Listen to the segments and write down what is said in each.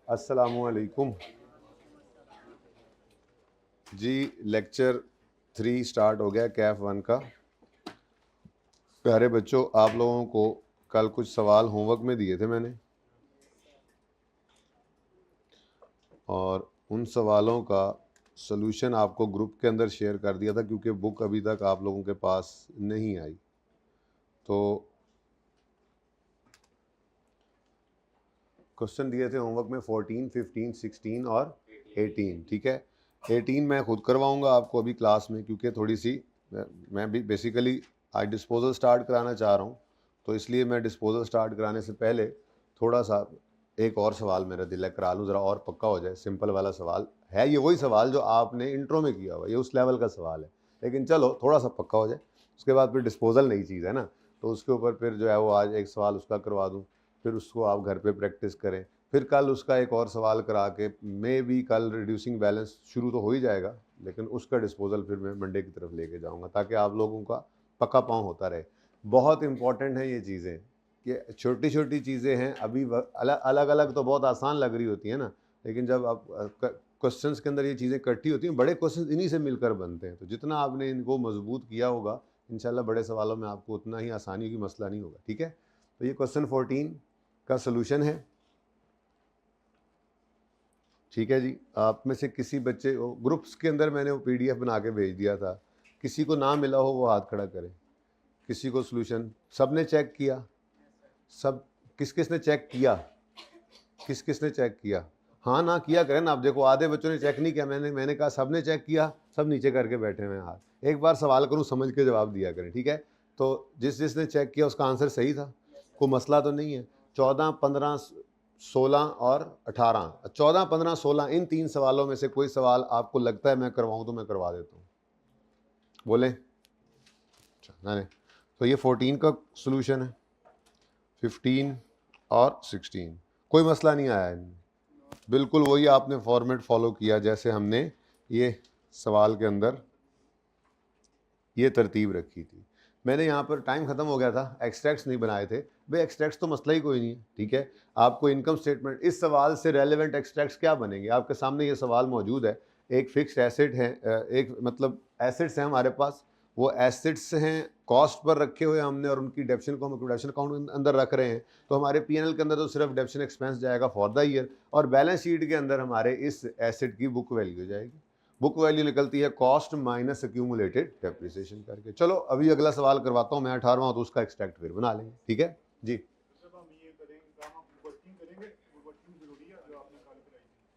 अस्सलामुअलैकुम जी। Lecture 3 start हो गया कैफ 1 का। प्यारे बच्चों, आप लोगों को कल कुछ सवाल होमवर्क में दिए थे मैंने, और उन सवालों का सॉल्यूशन आपको ग्रुप के अंदर शेयर कर दिया था क्योंकि बुक अभी तक आप लोगों के पास नहीं आई। तो क्वेश्चन दिए थे होमवर्क में 14, 15, 16 और 18। ठीक है, 18 मैं खुद करवाऊंगा आपको अभी क्लास में, क्योंकि थोड़ी सी मैं भी बेसिकली आज डिस्पोजल स्टार्ट कराना चाह रहा हूँ, तो इसलिए मैं डिस्पोजल स्टार्ट कराने से पहले थोड़ा सा एक और सवाल मेरा दिल है करा लूँ, ज़रा और पक्का हो जाए। सिंपल वाला सवाल है ये, वही सवाल जो आपने इंट्रो में किया हुआ, ये उस लेवल का सवाल है, लेकिन चलो थोड़ा सा पक्का हो जाए। उसके बाद फिर डिस्पोजल नई चीज़ है ना, तो उसके ऊपर फिर जो है वो आज एक सवाल उसका करवा दूँ, फिर उसको आप घर पे प्रैक्टिस करें, फिर कल उसका एक और सवाल करा के मे भी कल रिड्यूसिंग बैलेंस शुरू तो हो ही जाएगा, लेकिन उसका डिस्पोजल फिर मैं मंडे की तरफ लेके जाऊंगा, ताकि आप लोगों का पक्का पाँव होता रहे। बहुत इंपॉर्टेंट है ये चीज़ें, कि छोटी छोटी चीज़ें हैं, अभी अलग अलग तो बहुत आसान लग रही होती है ना, लेकिन जब आप क्वेश्चंस के अंदर ये चीज़ें इकट्ठी होती हैं, बड़े क्वेश्चन इन्हीं से मिलकर बनते हैं। तो जितना आपने इनको मजबूत किया होगा, इंशाल्लाह बड़े सवालों में आपको उतना ही आसानी होगी, मसला नहीं होगा। ठीक है, तो ये क्वेश्चन 14 का सोल्यूशन है। ठीक है जी, आप में से किसी बच्चे को ग्रुप्स के अंदर मैंने वो PDF बना के भेज दिया था, किसी को ना मिला हो वो हाथ खड़ा करे। किसी को सोल्यूशन, सब ने चेक किया? सब किस किस ने चेक किया? किस किस ने चेक किया? हाँ ना किया करें ना। आप देखो आधे बच्चों ने चेक नहीं किया, मैंने कहा सब ने चेक किया, सब नीचे करके बैठे हुए हैं हाथ। एक बार सवाल करूँ समझ के जवाब दिया करें, ठीक है? तो जिसने चेक किया उसका आंसर सही था, कोई मसला तो नहीं है। 14, 15, 16 और 18, 14, 15, 16 इन 3 सवालों में से कोई सवाल आपको लगता है मैं करवाऊँ तो मैं करवा देता हूँ, बोले? नहीं, तो ये 14 का सोल्यूशन है, 15 और 16 कोई मसला नहीं आया इनमें, बिल्कुल वही आपने फॉर्मेट फॉलो किया जैसे हमने ये सवाल के अंदर ये तरतीब रखी थी। मैंने यहाँ पर टाइम ख़त्म हो गया था, एक्सट्रैक्ट्स नहीं बनाए थे भाई। एक्सट्रैक्ट्स तो मसला ही कोई नहीं है, ठीक है? आपको इनकम स्टेटमेंट, इस सवाल से रेलेवेंट एक्सट्रैक्ट्स क्या बनेंगे? आपके सामने ये सवाल मौजूद है। एक फिक्स्ड एसेट है, एक मतलब एसेट्स हैं हमारे पास, वो एसेट्स हैं कॉस्ट पर रखे हुए हमने, और उनकी डेप्शन को हम डेप्शन अकाउंट अंदर रख रहे हैं। तो हमारे P&L के अंदर तो सिर्फ डेप्शन एक्सपेंस जाएगा फॉर द ईयर, और बैलेंस शीट के अंदर हमारे इस एसेट की बुक वैल्यू जाएगी। बुक वैल्यू निकलती है कॉस्ट माइनस एक्यूमुलेटेड डेप्रिसिएशन करके। चलो अभी अगला सवाल करवाता हूँ मैं, 18वां, तो उसका एक्सट्रैक्ट फिर बना लेंगे। ठीक है जी,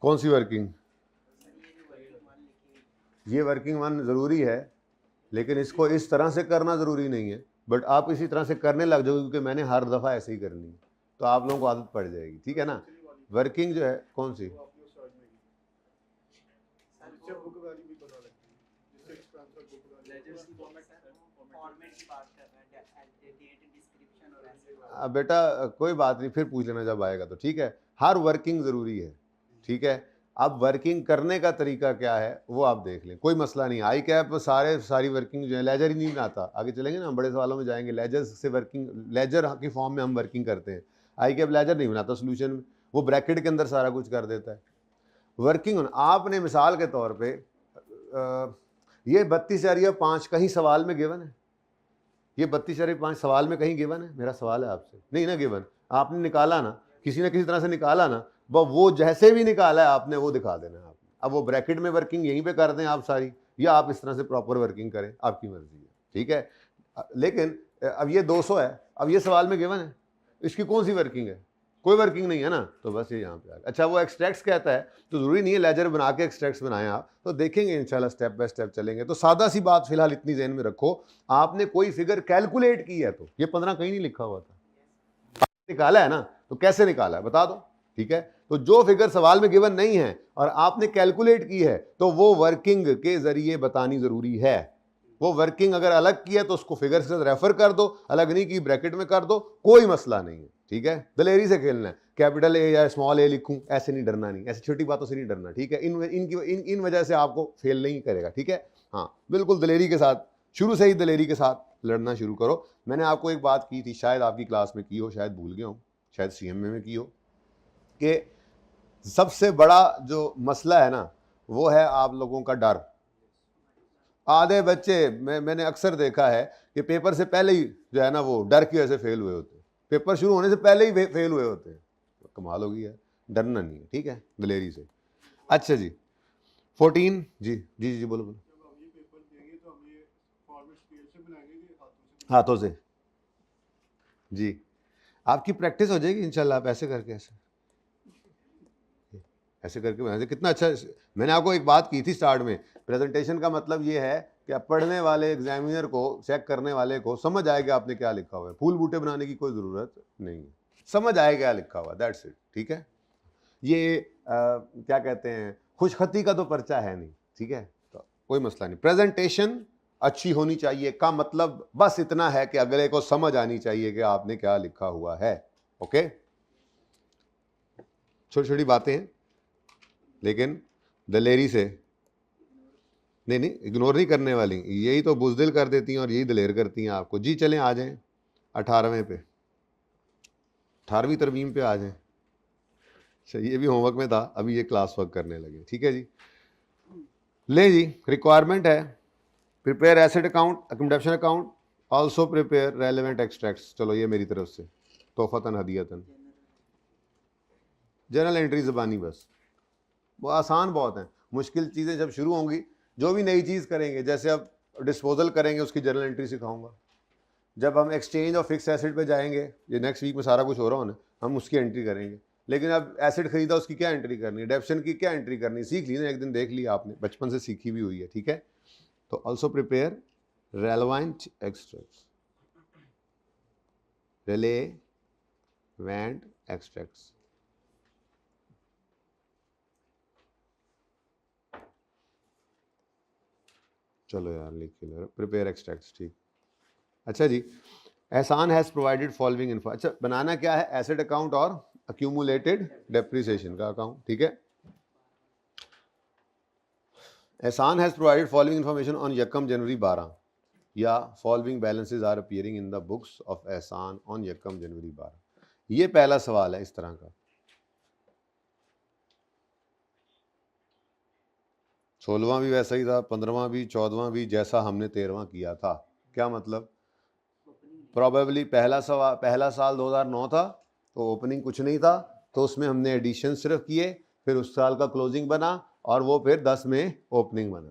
कौन सी वर्किंग? ये वर्किंग वन ज़रूरी है, लेकिन इसको इस तरह से करना ज़रूरी नहीं है, बट आप इसी तरह से करने लग जाओगे, क्योंकि मैंने हर दफ़ा ऐसे ही करनी है, तो आप लोगों को आदत पड़ जाएगी। ठीक है ना? वर्किंग जो है कौन सी? बेटा कोई बात नहीं, फिर पूछ लेना जब आएगा तो। ठीक है, हर वर्किंग ज़रूरी है। ठीक है, अब वर्किंग करने का तरीका क्या है वो आप देख लें, कोई मसला नहीं। आई कैप सारी वर्किंग जो है, लेजर ही नहीं बनाता। आगे चलेंगे ना, हम बड़े सवालों में जाएंगे, लेजर से वर्किंग, लेजर की फॉर्म में हम वर्किंग करते हैं। आई कैप लेजर नहीं बनाता सोल्यूशन में, वो ब्रैकेट के अंदर सारा कुछ कर देता है। वर्किंग आपने मिसाल के तौर पर ये 32,5 कहीं सवाल में गिवन है? ये 32,5 सवाल में कहीं गिवन है? मेरा सवाल है आपसे, नहीं ना गिवन। आपने निकाला ना, किसी न किसी तरह से निकाला ना, वो जैसे भी निकाला है आपने वो दिखा देना है आपने। अब वो ब्रैकेट में वर्किंग यहीं पे कर दें आप सारी, या आप इस तरह से प्रॉपर वर्किंग करें, आपकी मर्जी है। ठीक है, लेकिन अब ये 200 है, अब ये सवाल में गिवन है, इसकी कौन सी वर्किंग है? कोई वर्किंग नहीं है ना, तो बस ये यहाँ पे आ गया। अच्छा, वो एक्सट्रैक्ट्स कहता है, तो जरूरी नहीं है लेजर बना के एक्सट्रैक्ट्स बनाएं आप, तो देखेंगे इंशाल्लाह, स्टेप बाय स्टेप चलेंगे। तो सादा सी बात फिलहाल इतनी ज़हन में रखो, आपने कोई फिगर कैलकुलेट की है तो ये 15 कहीं नहीं लिखा हुआ था, निकाला है ना, तो कैसे निकाला है बता दो। ठीक है, तो जो फिगर सवाल में गिवन नहीं है और आपने कैलकुलेट की है, तो वो वर्किंग के जरिए बतानी जरूरी है। वो वर्किंग अगर अलग की है तो उसको फिगर से रेफर कर दो, अलग नहीं की ब्रैकेट में कर दो, कोई मसला नहीं है। ठीक है, दलेरी से खेलना है, कैपिटल ए या स्मॉल ए लिखूं, ऐसे नहीं डरना, नहीं ऐसी छोटी बातों से नहीं डरना। ठीक है, इन वजह से आपको फेल नहीं करेगा। ठीक है, हाँ बिल्कुल दलेरी के साथ, शुरू से ही दलेरी के साथ लड़ना शुरू करो। मैंने आपको एक बात की थी, शायद आपकी क्लास में की हो, शायद भूल गया हूँ, शायद CMA में की हो, कि सबसे बड़ा जो मसला है ना वो है आप लोगों का डर। आधे बच्चे मैंने अक्सर देखा है कि पेपर से पहले ही जो है ना वो डर की वजह से फेल हुए होते हैं, पेपर शुरू होने से पहले ही फेल हुए होते हैं। कमाल होगी यार, डरना नहीं है, ठीक है, दलेरी से। अच्छा जी 14 जी जी जी बोलो बोलो। हाथों से जी, आपकी प्रैक्टिस हो जाएगी इंशाल्लाह। आप ऐसे करके ऐसे करके बनाते कितना अच्छा। मैंने आपको एक बात की थी स्टार्ट में, प्रेजेंटेशन का मतलब ये है कि आप पढ़ने वाले एग्जामिनर को, चेक करने वाले को समझ आएगा आपने क्या लिखा हुआ है। फूल बूटे बनाने की कोई ज़रूरत नहीं है, समझ आएगा क्या लिखा हुआ, दैट्स इट, ठीक है। ये क्या कहते हैं, खुशखती का तो पर्चा है नहीं, ठीक है, तो कोई मसला नहीं। प्रेजेंटेशन अच्छी होनी चाहिए का मतलब बस इतना है कि अगले को समझ आनी चाहिए कि आपने क्या लिखा हुआ है। ओके, छोटी छोटी बातें हैं लेकिन दलेरी से नहीं नहीं, इग्नोर नहीं करने वाली, यही तो बुज़दिल कर देती हैं और यही दलेर करती हैं आपको। जी चलें आ जाएं 18वें पे, 18वीं तरमीम पे आ जाएं। अच्छा ये भी होमवर्क में था, अभी ये क्लास वर्क करने लगे, ठीक है जी। ले जी, रिक्वायरमेंट है prepare asset account, accommodation account, also prepare relevant extracts. चलो ये मेरी तरफ से तोहफतन हदियतन। जनरल एंट्री ज़बानी बस, वो आसान बहुत है। मुश्किल चीज़ें जब शुरू होंगी, जो भी नई चीज़ करेंगे, जैसे अब डिस्पोजल करेंगे उसकी जनरल एंट्री सिखाऊंगा। जब हम एक्सचेंज और फिक्स एसेट पे जाएंगे, ये नेक्स्ट वीक में सारा कुछ हो रहा हो ना, हम उसकी एंट्री करेंगे। लेकिन अब एसेट खरीदा उसकी क्या एंट्री करनी है, डेप्शन की क्या एंट्री करनी है, सीख ली ना, एक दिन देख लिया आपने, बचपन से सीखी भी हुई है, ठीक है। तो also prepare relevant extracts, relevant extracts. चलो यार लिख के ले, प्रिपेयर एक्सट्रैक्ट्स, ठीक। अच्छा जी, Ehsan has provided following info. अच्छा बनाना क्या है, एसेट अकाउंट और अक्यूमुलेटेड डेप्रिसिएशन का अकाउंट, ठीक है। Ehsan has provided following information on यकम जनवरी 12 या following balances are appearing in the books of Ehsan on यकम जनवरी 12। ये पहला सवाल है इस तरह का। 16वां भी वैसा ही था, 15वां भी, 14वां भी, जैसा हमने 13वां किया था। क्या मतलब, प्रॉबेबली पहला साल 2009 था तो ओपनिंग कुछ नहीं था, तो उसमें हमने एडिशन सिर्फ किए, फिर उस साल का क्लोजिंग बना और वो फिर 10 में ओपनिंग बना,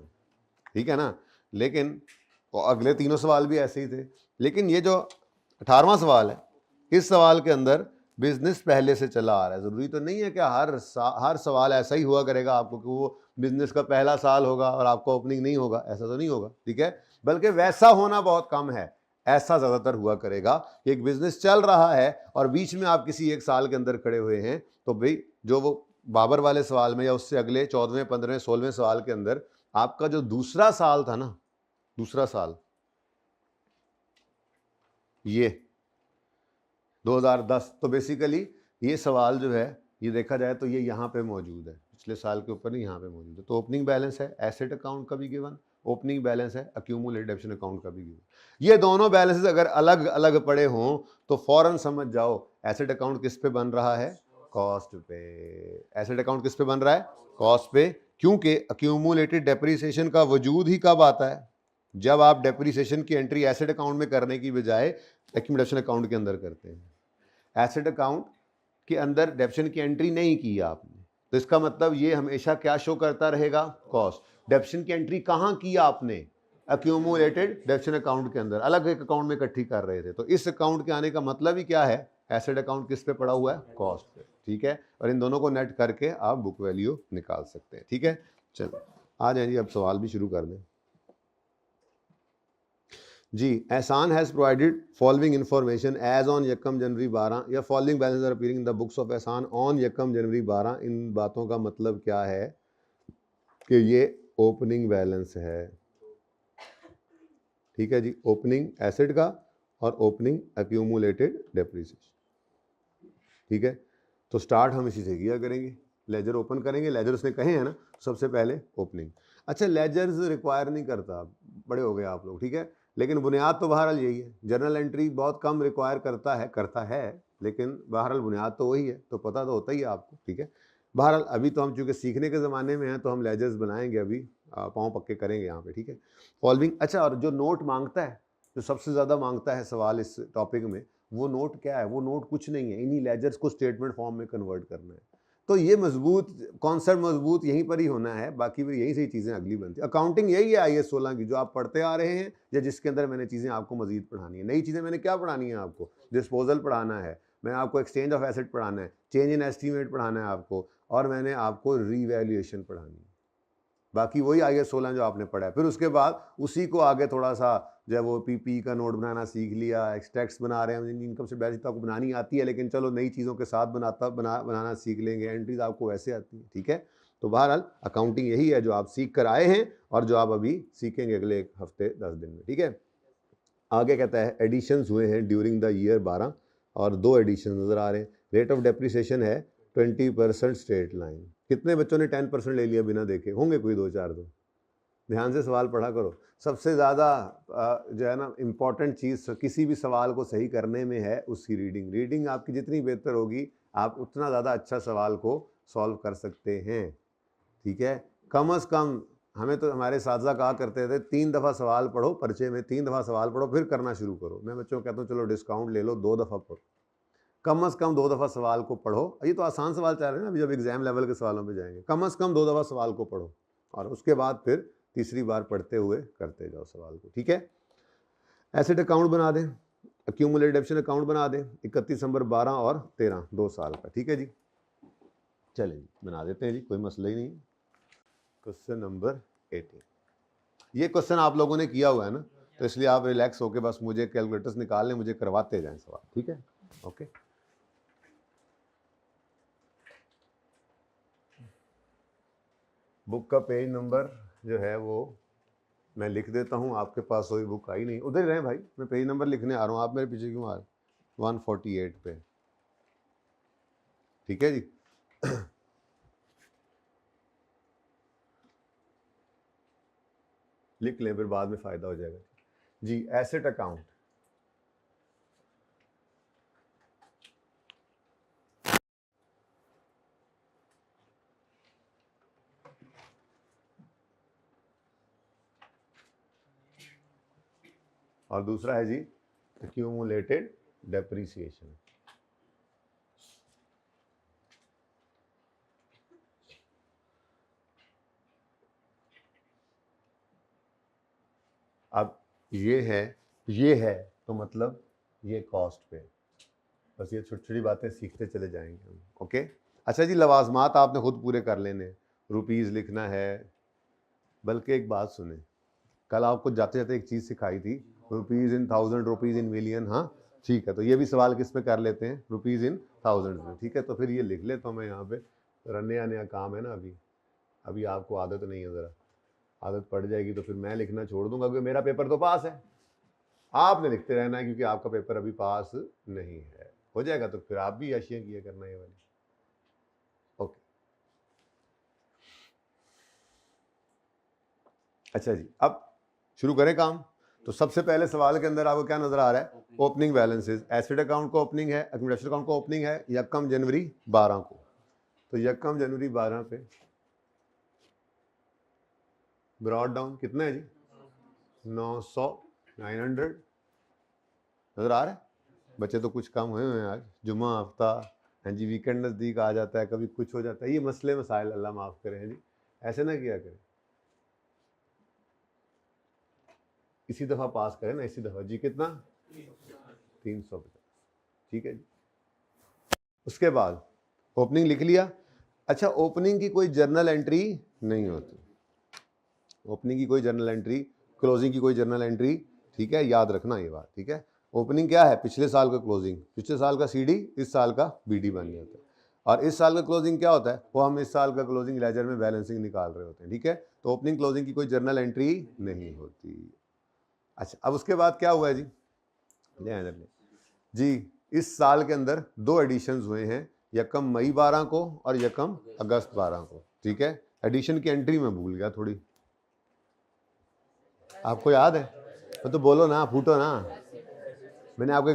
ठीक है ना। लेकिन वो अगले तीनों सवाल भी ऐसे ही थे। लेकिन ये जो 18वां सवाल है, इस सवाल के अंदर बिजनेस पहले से चला आ रहा है। ज़रूरी तो नहीं है कि हर सवाल ऐसा ही हुआ करेगा आपको कि वो बिजनेस का पहला साल होगा और आपका ओपनिंग नहीं होगा, ऐसा तो नहीं होगा, ठीक है। बल्कि वैसा होना बहुत कम है, ऐसा ज़्यादातर हुआ करेगा कि एक बिजनेस चल रहा है और बीच में आप किसी एक साल के अंदर खड़े हुए हैं, तो भाई जो वो बाबर वाले सवाल में या उससे अगले 14वें 15वें 16वें सवाल के अंदर आपका जो दूसरा साल था ना, दूसरा साल ये 2010, तो बेसिकली ये सवाल जो है ये देखा जाए तो ये यहाँ पे मौजूद है, पिछले साल के ऊपर नहीं, यहाँ पे मौजूद है। तो ओपनिंग बैलेंस है एसेट अकाउंट का भी गिवन, ओपनिंग बैलेंस है अक्यूमुलेटेड डेप्शन अकाउंट का भी गिवन। ये दोनों बैलेंसेस अगर अलग अलग पड़े हों तो फौरन समझ जाओ एसेट अकाउंट किस पे बन रहा है, कॉस्ट पे। एसेट अकाउंट किस पे बन रहा है, कॉस्ट पे, क्योंकि अक्यूमुलेटेड डेप्रिसिएशन का वजूद ही कब आता है, जब आप डेप्रिसिएशन की एंट्री एसेट अकाउंट में करने की बजाय एक्यूमुलेशन अकाउंट के अंदर करते हैं। एसेट अकाउंट के अंदर डेप्शन की एंट्री नहीं की आपने, तो इसका मतलब ये हमेशा क्या शो करता रहेगा, कॉस्ट। डेप्शन की एंट्री कहाँ की आपने, अक्यूमुलेटेड डेप्शन अकाउंट के अंदर, अलग एक अकाउंट में इकट्ठी कर रहे थे। तो इस अकाउंट के आने का मतलब ही क्या है, एसेट अकाउंट किस पे पड़ा हुआ है, कॉस्ट पे, ठीक है। और इन दोनों को नेट करके आप बुक वैल्यू निकाल सकते हैं, ठीक है। चलो आ जाए जी, अब सवाल भी शुरू कर दें जी। Ehsan has provided following information as on यकम जनवरी 12 या following balance are appearing in the books of Ehsan on यकम जनवरी 12। इन बातों का मतलब क्या है कि ये ओपनिंग बैलेंस है, ठीक है जी, ओपनिंग एसेट का और ओपनिंग अक्यूमुलेटेड डेप्रिसिएशन, ठीक है। तो स्टार्ट हम इसी से किया करेंगे, लेजर ओपन करेंगे, लेजर उसने कहे हैं ना, सबसे पहले ओपनिंग। अच्छा लेजर्स रिक्वायर नहीं करता, बड़े हो गए आप लोग, ठीक है, लेकिन बुनियाद तो बहरहाल यही है। जर्नल एंट्री बहुत कम रिक्वायर करता है लेकिन बहरहाल बुनियाद तो वही है, तो पता तो होता ही है आपको, ठीक है। बहरहाल अभी तो हम चूँकि सीखने के ज़माने में हैं तो हम लेजर्स बनाएंगे अभी, पाँव पक्के करेंगे यहाँ पे, ठीक है। फॉलोइंग, अच्छा, और जो नोट मांगता है, जो सबसे ज़्यादा मांगता है सवाल इस टॉपिक में, वो नोट क्या है? वो नोट कुछ नहीं है, इन्हीं लेजर्स को स्टेटमेंट फॉर्म में कन्वर्ट करना है। तो ये मजबूत कॉन्सेप्ट मजबूत यहीं पर ही होना है, बाकी फिर यहीं से ही चीज़ें अगली बनती है। अकाउंटिंग यही है IAS 16 की, जो आप पढ़ते आ रहे हैं या जिसके अंदर मैंने चीज़ें आपको मजीद पढ़ानी है। नई चीज़ें मैंने क्या पढ़ानी है आपको? डिस्पोजल पढ़ाना है, मैंने आपको एक्सचेंज ऑफ एसेट पढ़ाना है, चेंज इन एस्टीमेट पढ़ाना है आपको, और मैंने आपको रीवैल्यूएशन पढ़ानी है। बाकी वही IAS 16 जो आपने पढ़ा है। फिर उसके बाद उसी को आगे थोड़ा सा जो है वो PP का नोट बनाना सीख लिया, एक्सट्रैक्ट्स बना रहे हैं, इनकम से बैलेंस तो आपको बनानी आती है, लेकिन चलो नई चीज़ों के साथ बनाना सीख लेंगे, एंट्रीज आपको वैसे आती हैं, ठीक है। तो बहरहाल अकाउंटिंग यही है जो आप सीख कर आए हैं और जो आप अभी सीखेंगे अगले 1 हफ्ते 10 दिन में, ठीक है। आगे कहता है एडिशंस हुए हैं ड्यूरिंग द ईयर 12, और 2 एडिशन नज़र आ रहे हैं। रेट ऑफ डेप्रिसिएशन है 20% स्ट्रेट लाइन। कितने बच्चों ने 10% ले लिया बिना देखे? होंगे कोई 2-4 तो। ध्यान से सवाल पढ़ा करो। सबसे ज़्यादा जो है ना इम्पॉर्टेंट चीज़ किसी भी सवाल को सही करने में है उसकी रीडिंग आपकी जितनी बेहतर होगी, आप उतना ज़्यादा अच्छा सवाल को सॉल्व कर सकते हैं, ठीक है। कम से कम हमें तो हमारे साथी कहा करते थे 3 दफ़ा सवाल पढ़ो, परिचय में 3 दफ़ा सवाल पढ़ो फिर करना शुरू करो। मैं बच्चों को कहता हूँ चलो डिस्काउंट ले लो, 2 दफ़ा पढ़ो, कम से कम 2 दफ़ा सवाल को पढ़ो। ये तो आसान सवाल चल रहे हैं ना, अभी जब एग्जाम लेवल के सवालों पे जाएंगे, कम से कम 2 दफ़ा सवाल को पढ़ो और उसके बाद फिर तीसरी बार पढ़ते हुए करते जाओ सवाल को, ठीक है। एसेट अकाउंट बना दें, एक्यूमुलेटेड डेप्शन अकाउंट बना दें, 31 दिसंबर 12 और 13 2 साल का, ठीक है जी। चलें जी बना देते हैं जी, कोई मसला ही नहीं। क्वेश्चन नंबर 18, ये क्वेश्चन आप लोगों ने किया हुआ है ना, तो इसलिए आप रिलैक्स होकर बस मुझे कैलकुलेटर्स निकाल लें, मुझे करवाते जाएं सवाल, ठीक है, ओके। बुक का पेज नंबर जो है वो मैं लिख देता हूँ, आपके पास वही बुक आई नहीं, उधर ही रहें भाई, मैं पेज नंबर लिखने आ रहा हूँ, आप मेरे पीछे क्यों आ रहे? 148 पे, ठीक है जी। लिख लें, फिर बाद में फ़ायदा हो जाएगा जी। एसेट अकाउंट, और दूसरा है जी एक्यूमुलेटेड डेप्रिसिएशन। अब ये है तो मतलब ये कॉस्ट पे, बस ये छोटी छोटी बातें सीखते चले जाएंगे हम, ओके। अच्छा जी, लवाजमात आपने खुद पूरे कर लेने, रुपीज़ लिखना है। बल्कि एक बात सुने, कल आपको जाते जाते एक चीज़ सिखाई थी, rupees in 1000, rupees in million, हाँ ठीक है। तो ये भी सवाल किस पे कर लेते हैं? रुपीज़ इन 1000 में, ठीक है। तो फिर ये लिख लेता हूँ मैं यहाँ पे, नया नया काम है ना, अभी आपको आदत नहीं है, ज़रा आदत पड़ जाएगी तो फिर मैं लिखना छोड़ दूंगा, क्योंकि मेरा पेपर तो पास है, आपने लिखते रहना है क्योंकि आपका पेपर अभी पास नहीं है। हो जाएगा तो फिर आप भी आशियाँ किया करना ये वाली, ओके। अच्छा जी, अब शुरू करें काम। तो सबसे पहले सवाल के अंदर आपको क्या नजर आ रहा है? Opening balances. एसेट अकाउंट को ओपनिंग है, एक्यूमुलेशन अकाउंट को ओपनिंग है 1 जनवरी 12 को। तो 1 जनवरी 12 पे ब्रॉड डाउन कितना है जी? 900, 900 नजर आ रहा है? बच्चे तो कुछ कम हुए हैं आज, जुम्मा हफ्ता, हाँ जी, वीकेंड नज़दीक आ जाता है, कभी कुछ हो जाता है, ये मसले मसाइल अल्लाह माफ़ करें जी, ऐसे ना किया करें। इसी दफ़ा पास करें ना, इसी दफ़ा जी। कितना? 350, ठीक है जी। उसके बाद ओपनिंग लिख लिया। अच्छा, ओपनिंग की कोई जर्नल एंट्री नहीं होती, ओपनिंग की कोई जर्नल एंट्री, क्लोजिंग की कोई जर्नल एंट्री, ठीक है, याद रखना ये बात, ठीक है। ओपनिंग क्या है? पिछले साल का क्लोजिंग, पिछले साल का CD इस साल का BD बन जाता है, और इस साल का क्लोजिंग क्या होता है? वो हम इस साल का क्लोजिंग लेजर में बैलेंसिंग निकाल रहे होते हैं, ठीक है। तो ओपनिंग क्लोजिंग की कोई जर्नल एंट्री नहीं होती। अच्छा, अब उसके बाद क्या हुआ है जी? जी, इस साल के अंदर 2 एडिशंस हुए हैं, 1 मई 12 को और 1 अगस्त 12 को, ठीक है। एडिशन की एंट्री में भूल गया थोड़ी, आपको याद है? तो बोलो ना, फूटो ना। मैंने आपको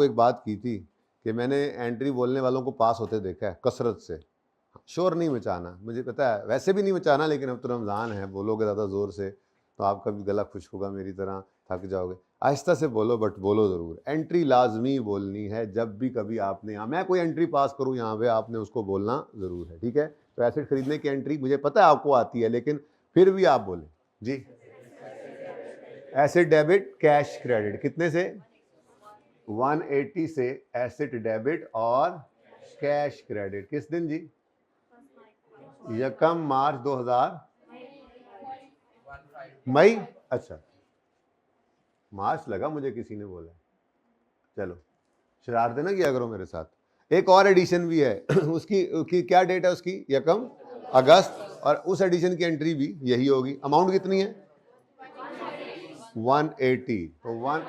एक बात की थी कि मैंने एंट्री बोलने वालों को पास होते देखा है कसरत से, शोर नहीं मचाना, मुझे पता है वैसे भी नहीं मचाना, लेकिन अब तो रमज़ान है, बोलोगे ज़्यादा ज़ोर से तो आपका भी गला खुश्क होगा, मेरी तरह थक जाओगे। आहिस्ता से बोलो, बट बोलो ज़रूर। एंट्री लाजमी बोलनी है, जब भी कभी आपने यहाँ, मैं कोई एंट्री पास करूँ यहाँ पे, आपने उसको बोलना ज़रूर है, ठीक है। तो एसेट खरीदने की एंट्री मुझे पता है आपको आती है, लेकिन फिर भी आप बोलें जी। एसेट डेबिट, कैश क्रेडिट, कितने से? 180 से एसेट डेबिट और कैश क्रेडिट। किस दिन जी? 1 मार्च 2000 मई, अच्छा मार्च लगा मुझे, किसी ने बोला। चलो शरारतें ना किया करो मेरे साथ। एक और एडिशन भी है उसकी क्या डेट है उसकी? 1 अगस्त, और उस एडिशन की एंट्री भी यही होगी। अमाउंट कितनी है? 180। तो 1,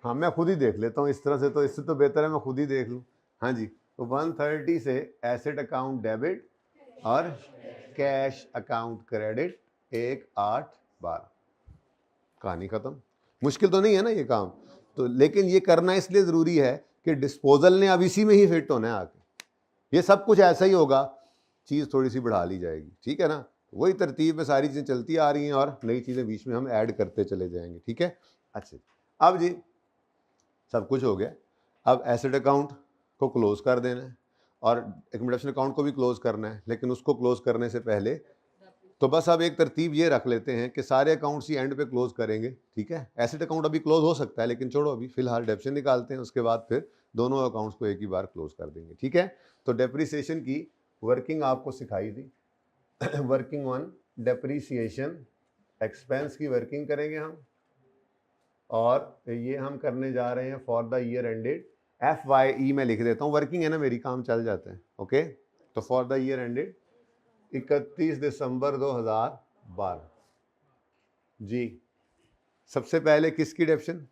हाँ मैं खुद ही देख लेता हूँ इस तरह से, तो इससे तो बेहतर है मैं खुद ही देख लूँ। हाँ जी, तो 130 से एसेट अकाउंट डेबिट और कैश अकाउंट क्रेडिट 1/8/12। कहानी खत्म। मुश्किल तो नहीं है ना ये काम तो, लेकिन ये करना इसलिए ज़रूरी है कि डिस्पोजल ने अब इसी में ही फिट होना है आके। ये सब कुछ ऐसा ही होगा, चीज़ थोड़ी सी बढ़ा ली जाएगी, ठीक है ना। वही तरतीब में सारी चीज़ें चलती आ रही हैं और नई चीज़ें बीच में हम ऐड करते चले जाएंगे, ठीक है। अच्छा, अब जी सब कुछ हो गया। अब एसेट अकाउंट को क्लोज कर देना है और एक्युमुलेशन अकाउंट को भी क्लोज करना है, लेकिन उसको क्लोज करने से पहले तो बस अब एक तरतीब ये रख लेते हैं कि सारे अकाउंट्स ही एंड पे क्लोज करेंगे, ठीक है। एसेट अकाउंट अभी क्लोज हो सकता है, लेकिन छोड़ो, अभी फिलहाल डेप्शन निकालते हैं, उसके बाद फिर दोनों अकाउंट्स को एक ही बार क्लोज कर देंगे, ठीक है। तो डेप्रिसिएशन की वर्किंग आपको सिखाई थी। वर्किंग 1, डेप्रिसिएशन एक्सपेंस की वर्किंग करेंगे हम, और ये हम करने जा रहे हैं for the year ended. FYE मैं लिख देता हूँ, वर्किंग है ना मेरी, काम चल जाता है, ओके। तो फॉर द ईयर एंडेड 31 दिसंबर 2012 जी। सबसे पहले किसकी डेप्शन?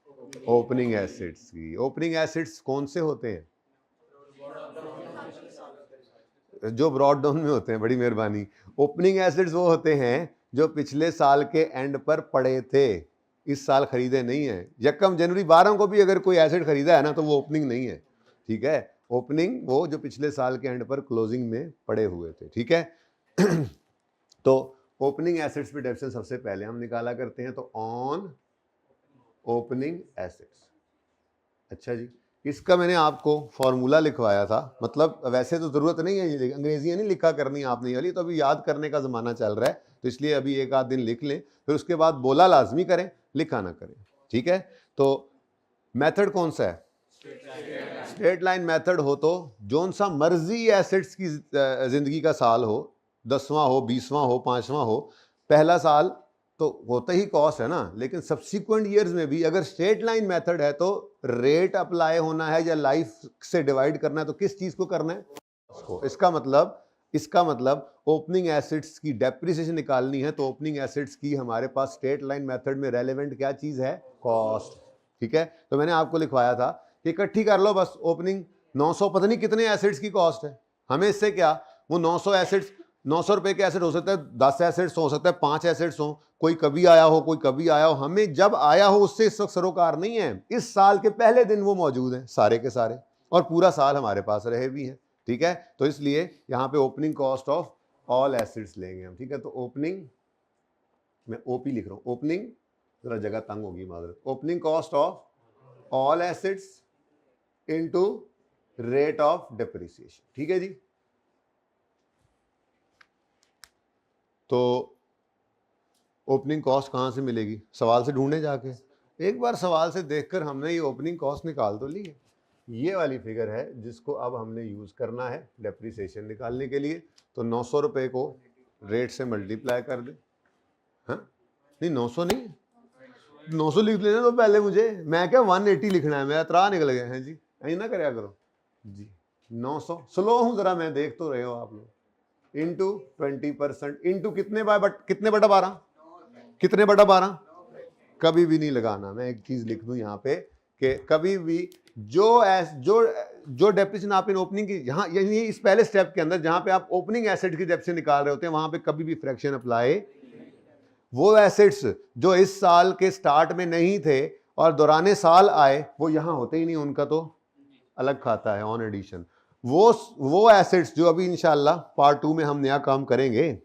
ओपनिंग एसेट्स की। ओपनिंग एसेट्स कौन से होते हैं? जो ब्रॉड डाउन में होते हैं, बड़ी मेहरबानी। ओपनिंग एसेट्स वो होते हैं जो पिछले साल के एंड पर पड़े थे, इस साल खरीदे नहीं है। 1 जनवरी 12 को भी अगर कोई एसेट खरीदा है ना तो वो ओपनिंग नहीं है, ठीक है। ओपनिंग वो जो पिछले साल के एंड पर क्लोजिंग में पड़े हुए थे, ठीक है। तो ओपनिंग एसेट्स पे डेप्शन सबसे पहले हम निकाला करते हैं, तो ऑन ओपनिंग एसेट्स। अच्छा जी, इसका मैंने आपको फॉर्मूला लिखवाया था, मतलब वैसे तो ज़रूरत नहीं है, ये अंग्रेजियाँ नहीं लिखा करनी आपने वाली, तो अभी याद करने का ज़माना चल रहा है, तो इसलिए अभी 1 आध दिन लिख लें, फिर उसके बाद बोला लाजमी करें, लिखा ना करें, ठीक है। तो मेथड कौन सा है? स्ट्रेट लाइन मेथड हो तो जोन सा मर्जी एसेट्स की जिंदगी का साल हो, 10वां हो, 20वां हो, 5वां हो, पहला साल तो होता ही कॉस्ट है ना, लेकिन सब्सिक्वेंट ईयर्स में भी अगर स्ट्रेट लाइन मेथड है तो रेट अप्लाई होना है या लाइफ से डिवाइड करना है, तो किस चीज को करना है? उसको। इसका मतलब ओपनिंग एसेट्स की डेप्रिसिएशन निकालनी है, तो ओपनिंग एसेट्स की हमारे पास स्ट्रेट लाइन मेथड में रेलेवेंट क्या चीज है? कॉस्ट, ठीक है। तो मैंने आपको लिखवाया था कि इकट्ठी कर लो बस ओपनिंग 900, पता नहीं कितने एसेट्स की कॉस्ट है, हमें इससे क्या, वो 900 एसेट्स, 900 रुपए के एसेट हो सकता है, 10 एसेट्स हो सकता है, 5 एसेट्स हो, कोई कभी आया हो कोई कभी आया हो, हमें जब आया हो उससे इस वक्त सरोकार नहीं है, इस साल के पहले दिन वो मौजूद हैं सारे के सारे, और पूरा साल हमारे पास रहे भी हैं, ठीक है। तो इसलिए यहाँ पे opening cost of all assets लेंगे हम, ठीक है। तो ओपनिंग, मैं ओपी लिख रहा हूँ, ओपनिंग, जरा जगह तंग होगी माजरत, opening cost of all assets into rate of depreciation, ठीक है जी। तो ओपनिंग कॉस्ट कहाँ से मिलेगी? सवाल से ढूंढने जाके, एक बार सवाल से देखकर हमने ये ओपनिंग कॉस्ट निकाल तो ली है, ये वाली फिगर है जिसको अब हमने यूज़ करना है डेप्रिसिएशन निकालने के लिए। तो 900 रुपये को रेट से मल्टीप्लाई कर दे, हाँ नहीं 900 नहीं, 900 लिख लेना तो पहले मुझे, मैं क्या 180 लिखना है, मेरा त्रा निकल गया है जी, ऐसा ना कराया करो जी। 900 स्लो हूँ ज़रा, मैं देख तो रहे हो आप लोग, इंटू 20% इंटू कितने कितने बटा 12, कितने बटा 12, कभी भी नहीं लगाना। मैं एक चीज लिख दूं यहाँ पे कि कभी भी जो डेप्रिसिएशन आप इन ओपनिंग की, यहाँ यानी इस पहले स्टेप के अंदर जहां पे आप ओपनिंग एसेट की डेप्रिसिएशन निकाल रहे होते हैं, वहां पे कभी भी फ्रैक्शन अप्लाई, वो एसेट्स जो इस साल के स्टार्ट में नहीं थे और दौराने साल आए, वो यहां होते ही नहीं, उनका तो अलग खाता है ऑन एडिशन। वो एसेट्स जो अभी इंशाल्लाह पार्ट 2 में हम नया काम करेंगे,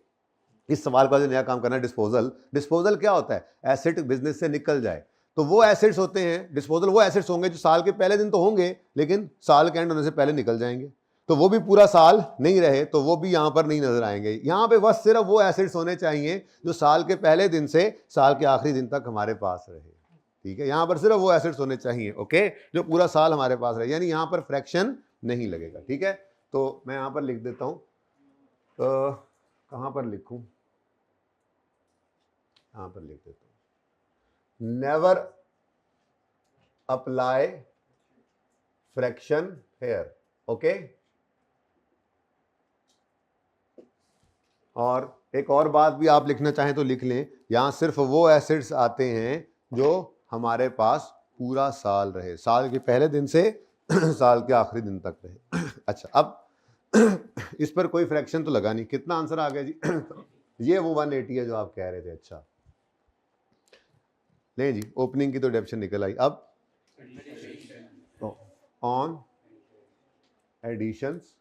इस सवाल का जो नया काम करना है डिस्पोजल क्या होता है, एसेट बिजनेस से निकल जाए, तो वो एसेट्स होते हैं डिस्पोजल, वो एसेट्स होंगे जो साल के पहले दिन तो होंगे लेकिन साल के एंड होने से पहले निकल जाएंगे, तो वो भी पूरा साल नहीं रहे तो वो भी यहां पर नहीं नजर आएंगे। यहां पे बस सिर्फ वो एसेट्स होने चाहिए जो साल के पहले दिन से साल के आखिरी दिन तक हमारे पास रहे, ठीक है, यहां पर सिर्फ वो एसेट्स होने चाहिए, ओके, जो पूरा साल हमारे पास रहे, यानी यहां पर फ्रैक्शन नहीं लगेगा, ठीक है। तो मैं यहां पर लिख देता हूं, तो कहां पर लिखूं, यहां पर लिख देता हूं, never apply fraction here, okay. और एक और बात भी आप लिखना चाहें तो लिख लें, यहां सिर्फ वो एसेट्स आते हैं जो हमारे पास पूरा साल रहे, साल के पहले दिन से साल के आखिरी दिन तक रहे। अच्छा, अब इस पर कोई फ्रैक्शन तो लगा नहीं, कितना आंसर आ गया जी? ये वो 180 है जो आप कह रहे थे। अच्छा नहीं जी, ओपनिंग की तो डेफिनेशन निकल आई। अब ऑन एडिशंस,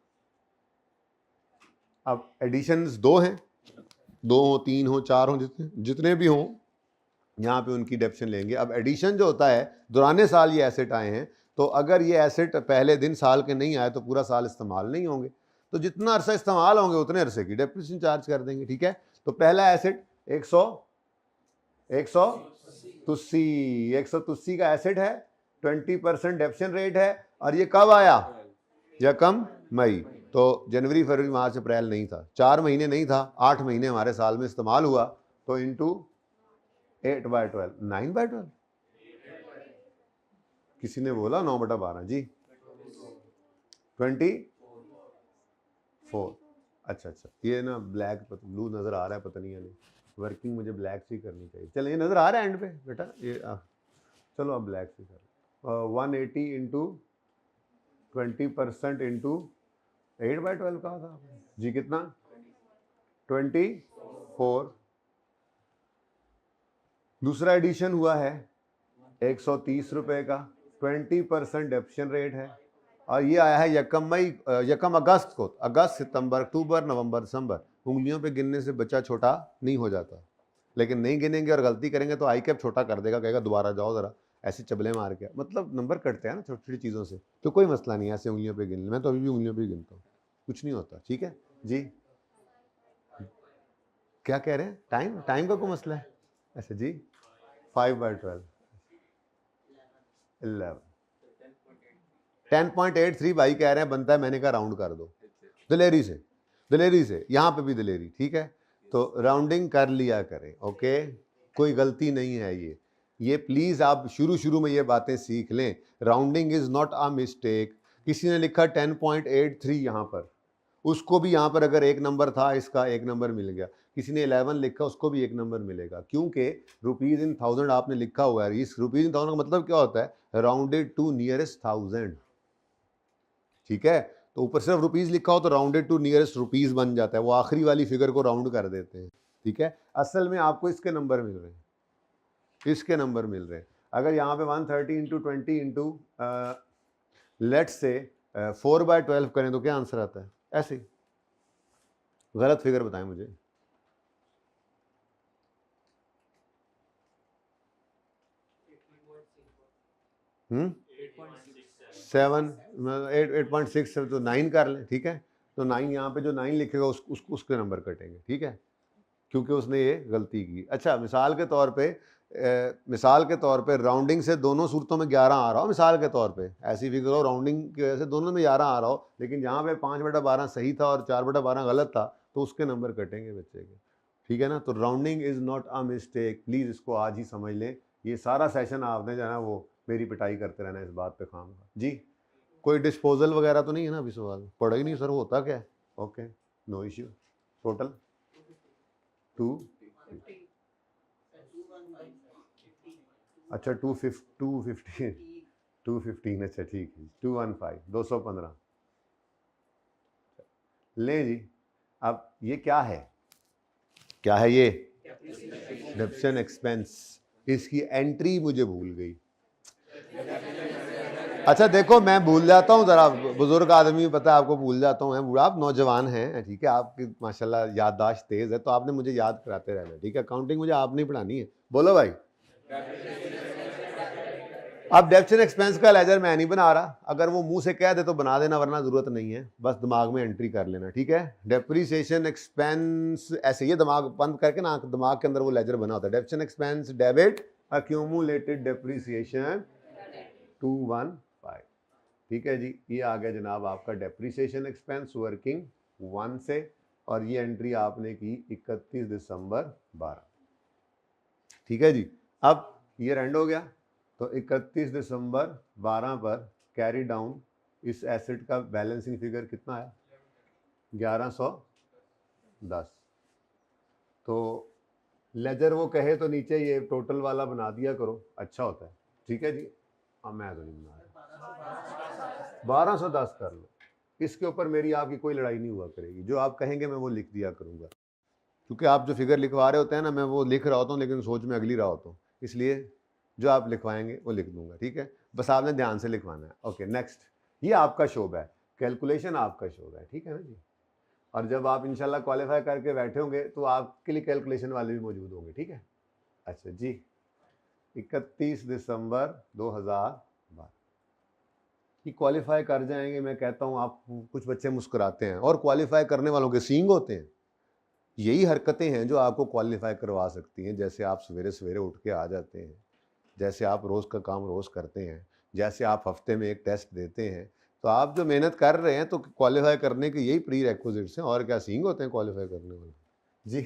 अब एडिशंस 2 हैं, 2 हो 3 हो 4 हो, जितने भी हों यहाँ पे उनकी डेफिनेशन लेंगे। अब एडिशन जो होता है, दौराने साल ये एसेट आए हैं, तो अगर ये एसेट पहले दिन साल के नहीं आए तो पूरा साल इस्तेमाल नहीं होंगे, तो जितना अरसा इस्तेमाल होंगे उतने अरसे की डेप्रिसिएशन चार्ज कर देंगे, ठीक है। तो पहला एसेट 183 का एसेट है, 20% डेप्रिसिएशन रेट है, और ये कब आया? यकम मई। तो जनवरी फरवरी मार्च अप्रैल नहीं था, 4 महीने नहीं था, 8 महीने हमारे साल में इस्तेमाल हुआ, तो इंटू 8/12, 9/12, किसी ने बोला 9/12 जी, 24। अच्छा, ये ना ब्लैक ब्लू नजर आ रहा है, पता नहीं है, वर्किंग मुझे ब्लैक से करनी चाहिए। चलो ये नजर आ रहा है एंड पे बेटा, ये चलो अब ब्लैक से कर। 180 इंटू 20% इंटू 8/12 कहा था जी, कितना? 24। दूसरा एडिशन हुआ है 130 रुपए का, 20% डेप्रिसिएशन रेट है, और ये आया है यकम अगस्त को। अगस्त, सितंबर, अक्टूबर, नवंबर, दिसंबर, उंगलियों पे गिनने से बच्चा छोटा नहीं हो जाता, लेकिन नहीं गिनेंगे और गलती करेंगे तो आई कैप छोटा कर देगा, कहेगा दोबारा जाओ जरा, ऐसे चबले मार के, मतलब नंबर कटते हैं ना छोटी छोटी चीज़ों से, तो कोई मसला नहीं है ऐसे उंगलियों पे गिन, मैं तो अभी भी उंगलियों पे गिनता हूँ, कुछ नहीं होता, ठीक है जी। क्या कह रहे हैं? टाइम का कोई मसला है? अच्छा जी, 5/12, 11, 10.83 भाई कह रहे हैं बनता है, मैंने कहा राउंड कर दो, दिलेरी से, यहाँ पे भी दिलेरी, ठीक है, तो राउंडिंग कर लिया करें, ओके, कोई गलती नहीं है ये प्लीज आप शुरू में ये बातें सीख लें, rounding is not a mistake. किसी ने लिखा 10.83 यहाँ पर, उसको भी यहाँ पर अगर 1 नंबर था, इसका 1 नंबर मिल गया, किसी ने 11 लिखा, उसको भी 1 नंबर मिलेगा, क्योंकि रुपीज इन 1000 आपने लिखा हुआ है। इस रुपीज इन 1000 का मतलब क्या होता है? राउंडेड टू नियरेस्ट 1000, ठीक है, तो ऊपर सिर्फ रुपीज लिखा हो तो राउंडेड टू नियरेस्ट रुपीज बन जाता है, वो आखिरी वाली फिगर को राउंड कर देते हैं, ठीक है। असल में आपको इसके नंबर मिल रहे हैं, इसके नंबर मिल रहे हैं। अगर यहाँ पे 130 इंटू 20 इंटू लेट्स से 4/12 करें तो क्या आंसर आता है? ऐसे ही, गलत फिगर बताएं मुझे। हम्म 8.6 तो 9 कर लें, ठीक है, तो 9 यहाँ पे जो 9 लिखेगा उसके नंबर कटेंगे, ठीक है, क्योंकि उसने ये गलती की। अच्छा, मिसाल के तौर पे राउंडिंग से दोनों सूरतों में 11 आ रहा हो, मिसाल के तौर पे ऐसी फिगर हो राउंडिंग की वजह से दोनों में 11 आ रहा हो, लेकिन जहाँ पे 5/12 सही था और 4/12 गलत था, तो उसके नंबर कटेंगे बच्चे के, ठीक है ना। तो rounding is not a mistake, please इसको आज ही समझ लें। ये सारा सेशन आपने जो है ना वो मेरी पिटाई करते रहना इस बात पे खामखा जी। कोई डिस्पोजल वगैरह तो नहीं है ना अभी? सवाल पढ़ा ही नहीं सर, होता क्या है? Okay, no issue. टोटल 2, अच्छा 215, अच्छा ठीक है, 215, 215 ले जी। अब ये क्या है ये? Depreciation expense. इसकी एंट्री मुझे भूल गई, अच्छा देखो, मैं भूल जाता हूँ जरा, बुजुर्ग आदमी पता है आपको, भूल जाता हूँ मैं, बूढ़ा, आप नौजवान हैं, ठीक है, आपकी माशाल्लाह याददाश्त तेज है, तो आपने मुझे याद कराते रहना, ठीक है। काउंटिंग मुझे आप नहीं पढ़ानी है। बोलो भाई। अब डेप्थ एंड एक्सपेंस का लेजर मैं नहीं बना रहा, अगर वो मुंह से कह दे तो बना देना, वरना जरूरत नहीं है, बस दिमाग में एंट्री कर लेना, ठीक है। डेप्रीसिएशन एक्सपेंस, ऐसे ये दिमाग बंद करके ना, दिमाग के अंदर वो लेजर बना होता है। Depth and expense debit, accumulated depreciation 215, ठीक है जी। ये आ गया जनाब आपका डेप्रीसिएशन एक्सपेंस वर्किंग 1 से, और ये एंट्री आपने की 31 दिसंबर 12, ठीक है जी। अब ईयर एंड हो गया, तो 31 दिसंबर 12 पर कैरी डाउन इस एसेट का बैलेंसिंग फिगर कितना है? 1110। तो लेजर वो कहे तो नीचे ये टोटल वाला बना दिया करो, अच्छा होता है, ठीक है जी। हाँ, मैं तो नहीं बना रहा, 1210 कर लो, इसके ऊपर मेरी आपकी कोई लड़ाई नहीं हुआ करेगी, जो आप कहेंगे मैं वो लिख दिया करूँगा, क्योंकि आप जो फिगर लिखवा रहे होते हैं ना, मैं वो लिख रहा होता हूँ लेकिन सोच में अगली रहा होता हूँ, इसलिए जो आप लिखवाएंगे वो लिख दूंगा, ठीक है। बस आपने ध्यान से लिखवाना है। ओके नेक्स्ट, ये आपका शोबा है, कैलकुलेशन आपका शोबा है, ठीक है ना जी। और जब आप इंशाल्लाह क्वालिफाई करके बैठे होंगे तो आपके लिए कैलकुलेशन वाले भी मौजूद होंगे, ठीक है। अच्छा जी, 31 दिसंबर 2012 कि क्वालिफाई कर जाएंगे, मैं कहता हूँ आप, कुछ बच्चे मुस्कुराते हैं, और क्वालिफाई करने वालों के सींग होते हैं। यही हरकतें हैं जो आपको क्वालिफाई करवा सकती हैं, जैसे आप सवेरे सवेरे उठ के आ जाते हैं, जैसे आप रोज़ का काम रोज़ करते हैं, जैसे आप हफ्ते में एक टेस्ट देते हैं, तो आप जो मेहनत कर रहे हैं, तो क्वालिफाई करने के यही प्री रेक्विजिट्स हैं, और क्या सींग होते हैं क्वालिफाई करने वाले जी।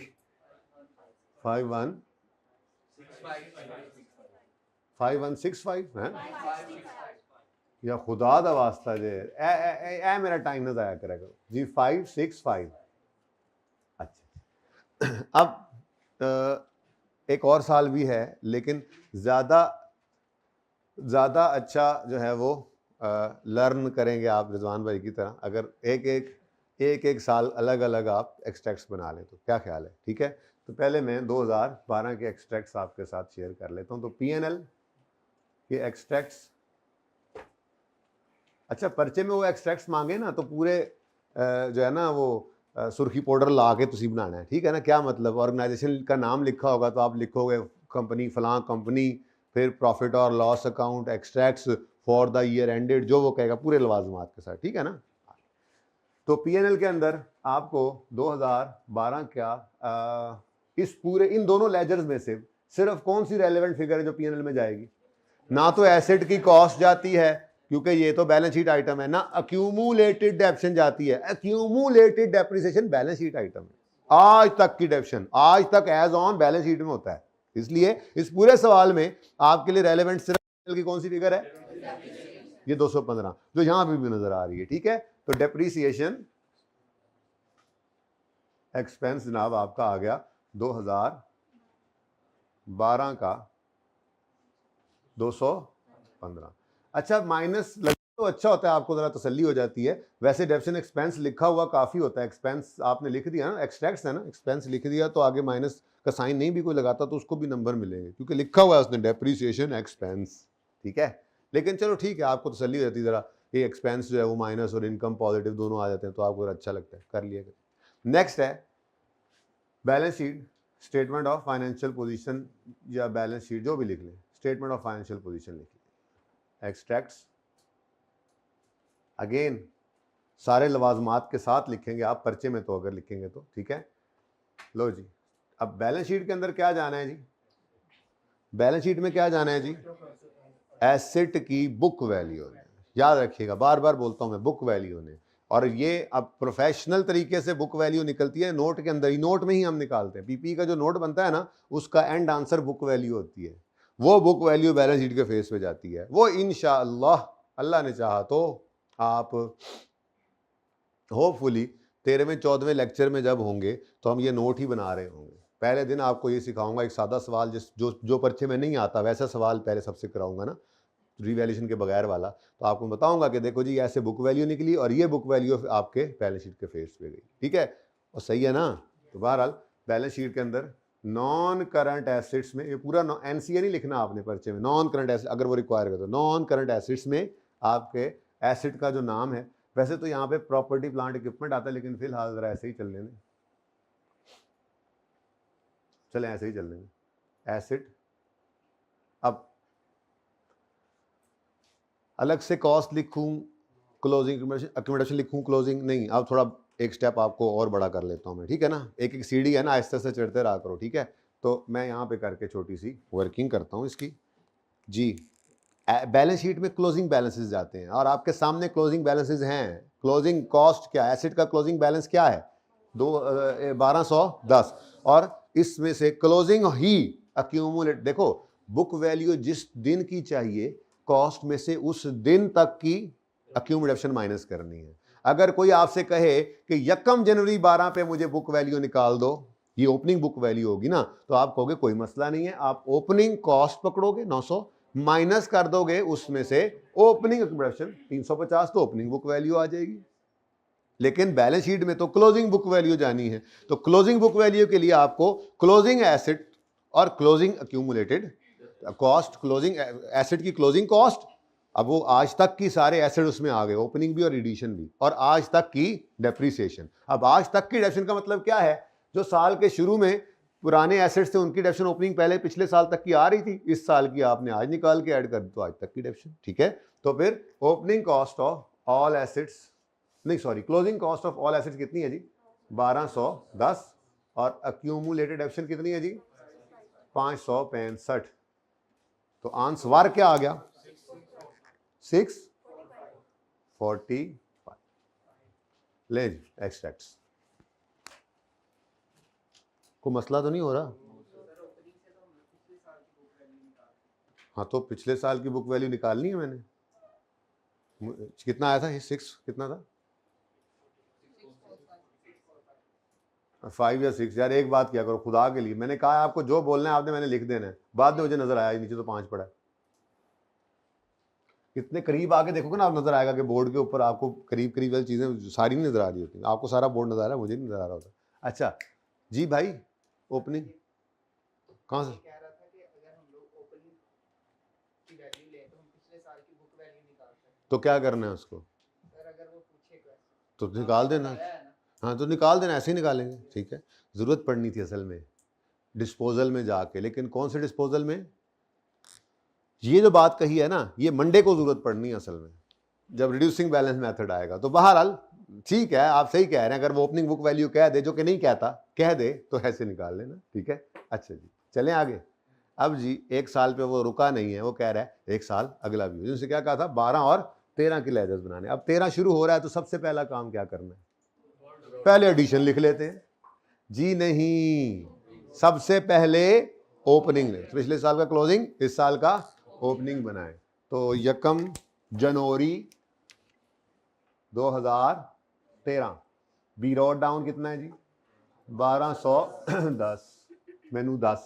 5165 है या खुदा दा वास्ता जे ए मेरा टाइम ना ज़ाया करा करो जी। 565। अच्छा अब एक और साल भी है, लेकिन ज़्यादा अच्छा जो है वो लर्न करेंगे आप रिजवान भाई की तरह, अगर एक साल अलग अलग आप एक्सट्रैक्ट्स बना लें तो क्या ख्याल है, ठीक है। तो पहले मैं 2012 के एक्सट्रैक्ट्स आपके साथ शेयर कर लेता हूँ। तो पीएनएल के एक्सट्रैक्ट्स, अच्छा पर्चे में वो एक्सट्रैक्ट्स मांगे ना, तो पूरे जो है ना वो सुर्खी पाउडर ला के तुसी बनाना है, ठीक है ना। क्या मतलब, ऑर्गेनाइजेशन का नाम लिखा होगा तो आप लिखोगे कंपनी फलां कंपनी, फिर प्रॉफिट और loss account, extracts for the year ended, जो वो कहेगा पूरे लवाजमात के साथ, ठीक है ना। तो पीएनएल के अंदर आपको 2012 क्या इस पूरे इन दोनों लेजर्स में से सिर्फ कौन सी रेलेवेंट फिगर है जो पीएनएल में जाएगी? ना तो एसेट की कॉस्ट जाती है, क्योंकि ये तो बैलेंस शीट आइटम है ना, अक्यूमुलेटेड डेप्शन जाती है, accumulated depreciation balance sheet item है। आज तक की डेप्शन आज तक एज ऑन बैलेंस शीट में होता है, इसलिए इस पूरे सवाल में आपके लिए रेलेवेंट सिर्फ की कौन सी फिगर है? ये 215 जो यहां पर भी नजर आ रही है, ठीक है। तो डेप्रीसिएशन एक्सपेंस जनाब आपका आ गया 2012 का 215। अच्छा माइनस लगे तो अच्छा होता है, आपको जरा तसल्ली हो जाती है। वैसे डेप्शन एक्सपेंस लिखा हुआ काफी होता है, एक्सपेंस आपने लिख दिया ना, एक्सट्रैक्ट्स है ना, एक्सपेंस लिख दिया तो आगे माइनस का साइन नहीं भी कोई लगाता तो उसको भी नंबर मिलेंगे, क्योंकि लिखा हुआ है उसने डेप्रीसिएशन एक्सपेंस, ठीक है। लेकिन चलो ठीक है, आपको तसल्ली हो जाती है, जरा ये एक्सपेंस जो है वो माइनस और इनकम पॉजिटिव दोनों आ जाते हैं, तो आपको अच्छा लगता है, कर लिया। नेक्स्ट है balance sheet, statement of financial position, या बैलेंस शीट जो भी लिख लें, स्टेटमेंट ऑफ फाइनेंशियल पोजीशन लिख लें। एक्सट्रैक्ट्स अगेन सारे लवाजमात के साथ लिखेंगे आप पर्चे में, तो अगर लिखेंगे तो ठीक है। लो जी, अब बैलेंस शीट के अंदर क्या जाना है जी? बैलेंस शीट में क्या जाना है जी? एसेट की बुक वैल्यू ने, याद रखिएगा, बार बार बोलता हूं मैं, बुक वैल्यू ने। और ये अब प्रोफेशनल तरीके से बुक वैल्यू निकलती है नोट के अंदर ही, नोट में ही हम निकालते हैं। पीपी का जो नोट बनता है ना, उसका एंड आंसर बुक वैल्यू होती है, वो बुक वैल्यू बैलेंस शीट के फेस पे जाती है। वो इंशाअल्लाह अल्लाह ने चाहा तो आप होपफुली 13वें 14वें लेक्चर में जब होंगे तो हम ये नोट ही बना रहे होंगे। पहले दिन आपको ये सिखाऊंगा, एक सादा सवाल जो पर्चे में नहीं आता वैसा सवाल पहले सबसे कराऊंगा ना, रिवैल्यूएशन के बगैर वाला, तो आपको बताऊंगा कि देखो जी ऐसे बुक वैल्यू निकली और ये बुक वैल्यू आपके बैलेंस शीट के फेस पे गई, ठीक है। और सही है ना। तो बहरहाल बैलेंस शीट के अंदर नॉन करंट एसेट्स में, ये पूरा एनसीए नहीं लिखना आपने पर्चे में, नॉन करंट एसेट अगर वो रिक्वायर करते, नॉन करंट एसेट्स में आपके एसिड का जो नाम है। वैसे तो यहाँ पे प्रॉपर्टी प्लांट इक्विपमेंट आता है, लेकिन फिलहाल जरा ऐसे ही चल लेंगे, चलें ऐसे ही चल लेंगे एसिड। अब अलग से कॉस्ट लिखूं, क्लोजिंग अकोमोडेशन लिखूं, क्लोजिंग नहीं। अब थोड़ा एक स्टेप आपको और बड़ा कर लेता हूं मैं, ठीक है ना। एक एक सीढ़ी है ना, आहिस्ते से चढ़ते रहा करो, ठीक है। तो मैं यहाँ पे करके छोटी सी वर्किंग करता हूँ इसकी जी। बैलेंस शीट में क्लोजिंग बैलेंसेस जाते हैं और आपके सामने क्लोजिंग बैलेंसेस हैं। क्लोजिंग कॉस्ट क्या, एसिड का क्लोजिंग बैलेंस क्या है, 1210, और इसमें से क्लोजिंग ही अक्यूमुलेट, देखो बुक वैल्यू जिस दिन की चाहिए, कॉस्ट में से उस दिन तक की अक्यूमुलेशन माइनस करनी है। अगर कोई आपसे कहे कि यकम जनवरी 12 पे मुझे बुक वैल्यू निकाल दो, ये ओपनिंग बुक वैल्यू होगी ना, तो आप कहोगे कोई मसला नहीं है, आप ओपनिंग कॉस्ट पकड़ोगे 900, माइनस कर दोगे उसमें से ओपनिंग अक्यूमुलेशन 350, तो ओपनिंग बुक वैल्यू आ जाएगी। लेकिन बैलेंस शीट में तो क्लोजिंग बुक वैल्यू जानी है, तो क्लोजिंग बुक वैल्यू के लिए आपको क्लोजिंग एसिड और closing accumulated cost, closing acid की क्लोजिंग कॉस्ट, अब वो आज तक की सारे एसिड उसमें आ गए, ओपनिंग भी और एडिशन भी, और आज तक की डेप्रीसिएशन। अब आज तक की डेप्रीसिएशन का मतलब क्या है, जो साल के शुरू में पुराने एसेट्स थे उनकी डेप्शन ओपनिंग पहले पिछले साल तक की आ रही थी, इस साल की आपने आज निकाल के ऐड कर दी, तो आज तक की डेप्शन, ठीक है। तो फिर opening cost of all assets, नहीं sorry, closing cost of all assets कितनी है जी, 1210, और अक्यूमुलेटेड डेप्शन कितनी है जी, 565। तो आंसर क्या आ गया, 645। ले एक्सट्रैक्ट्स, कोई मसला तो नहीं हो रहा। हाँ तो पिछले साल की बुक वैल्यू निकालनी है मैंने, कितना आया था, 6 कितना था, 5 या 6। यार एक बात किया करो खुदा के लिए, मैंने कहा आपको जो बोलना है आपने मैंने लिख देना है, बाद में मुझे नजर आया नीचे तो 5 पड़ा है। इतने करीब आके देखोगे ना आप, नजर आएगा कि बोर्ड के ऊपर आपको करीब करीब वाली चीजें सारी नहीं नजर आ रही होती, आपको सारा बोर्ड नजर आ रहा है, मुझे नहीं नजर आ रहा होता। अच्छा जी भाई, ओपनिंग कहाँ से, तो क्या करना है उसको, तो निकाल देना, हाँ तो निकाल देना, ऐसे ही निकालेंगे, ठीक है। जरूरत पड़नी थी असल में डिस्पोजल में जाके, लेकिन कौन से डिस्पोजल में, ये जो बात कही है ना, ये मंडे को जरूरत पड़नी है असल में, जब रिड्यूसिंग बैलेंस मेथड आएगा। तो बहरहाल ठीक है, आप सही कह रहे हैं, अगर वो ओपनिंग बुक वैल्यू कह दे, जो कि नहीं कहता, कह दे, तो ऐसे निकाल लेना, ठीक है। अच्छा जी चलें आगे। अब जी एक साल पे वो रुका नहीं है, वो कह रहा है एक साल अगला भी, उनसे क्या कहा था, 12 और 13 के लेजर्स बनाने। अब 13 शुरू हो रहा है, तो सबसे पहला काम क्या करना है, पहले एडिशन लिख लेते हैं जी। नहीं, सबसे पहले ओपनिंग ले, पिछले साल का क्लोजिंग, इस साल का ओपनिंग बनाए। तो यकम जनवरी 2013, बी रोड डाउन कितना है जी, 1210 मेनू 10,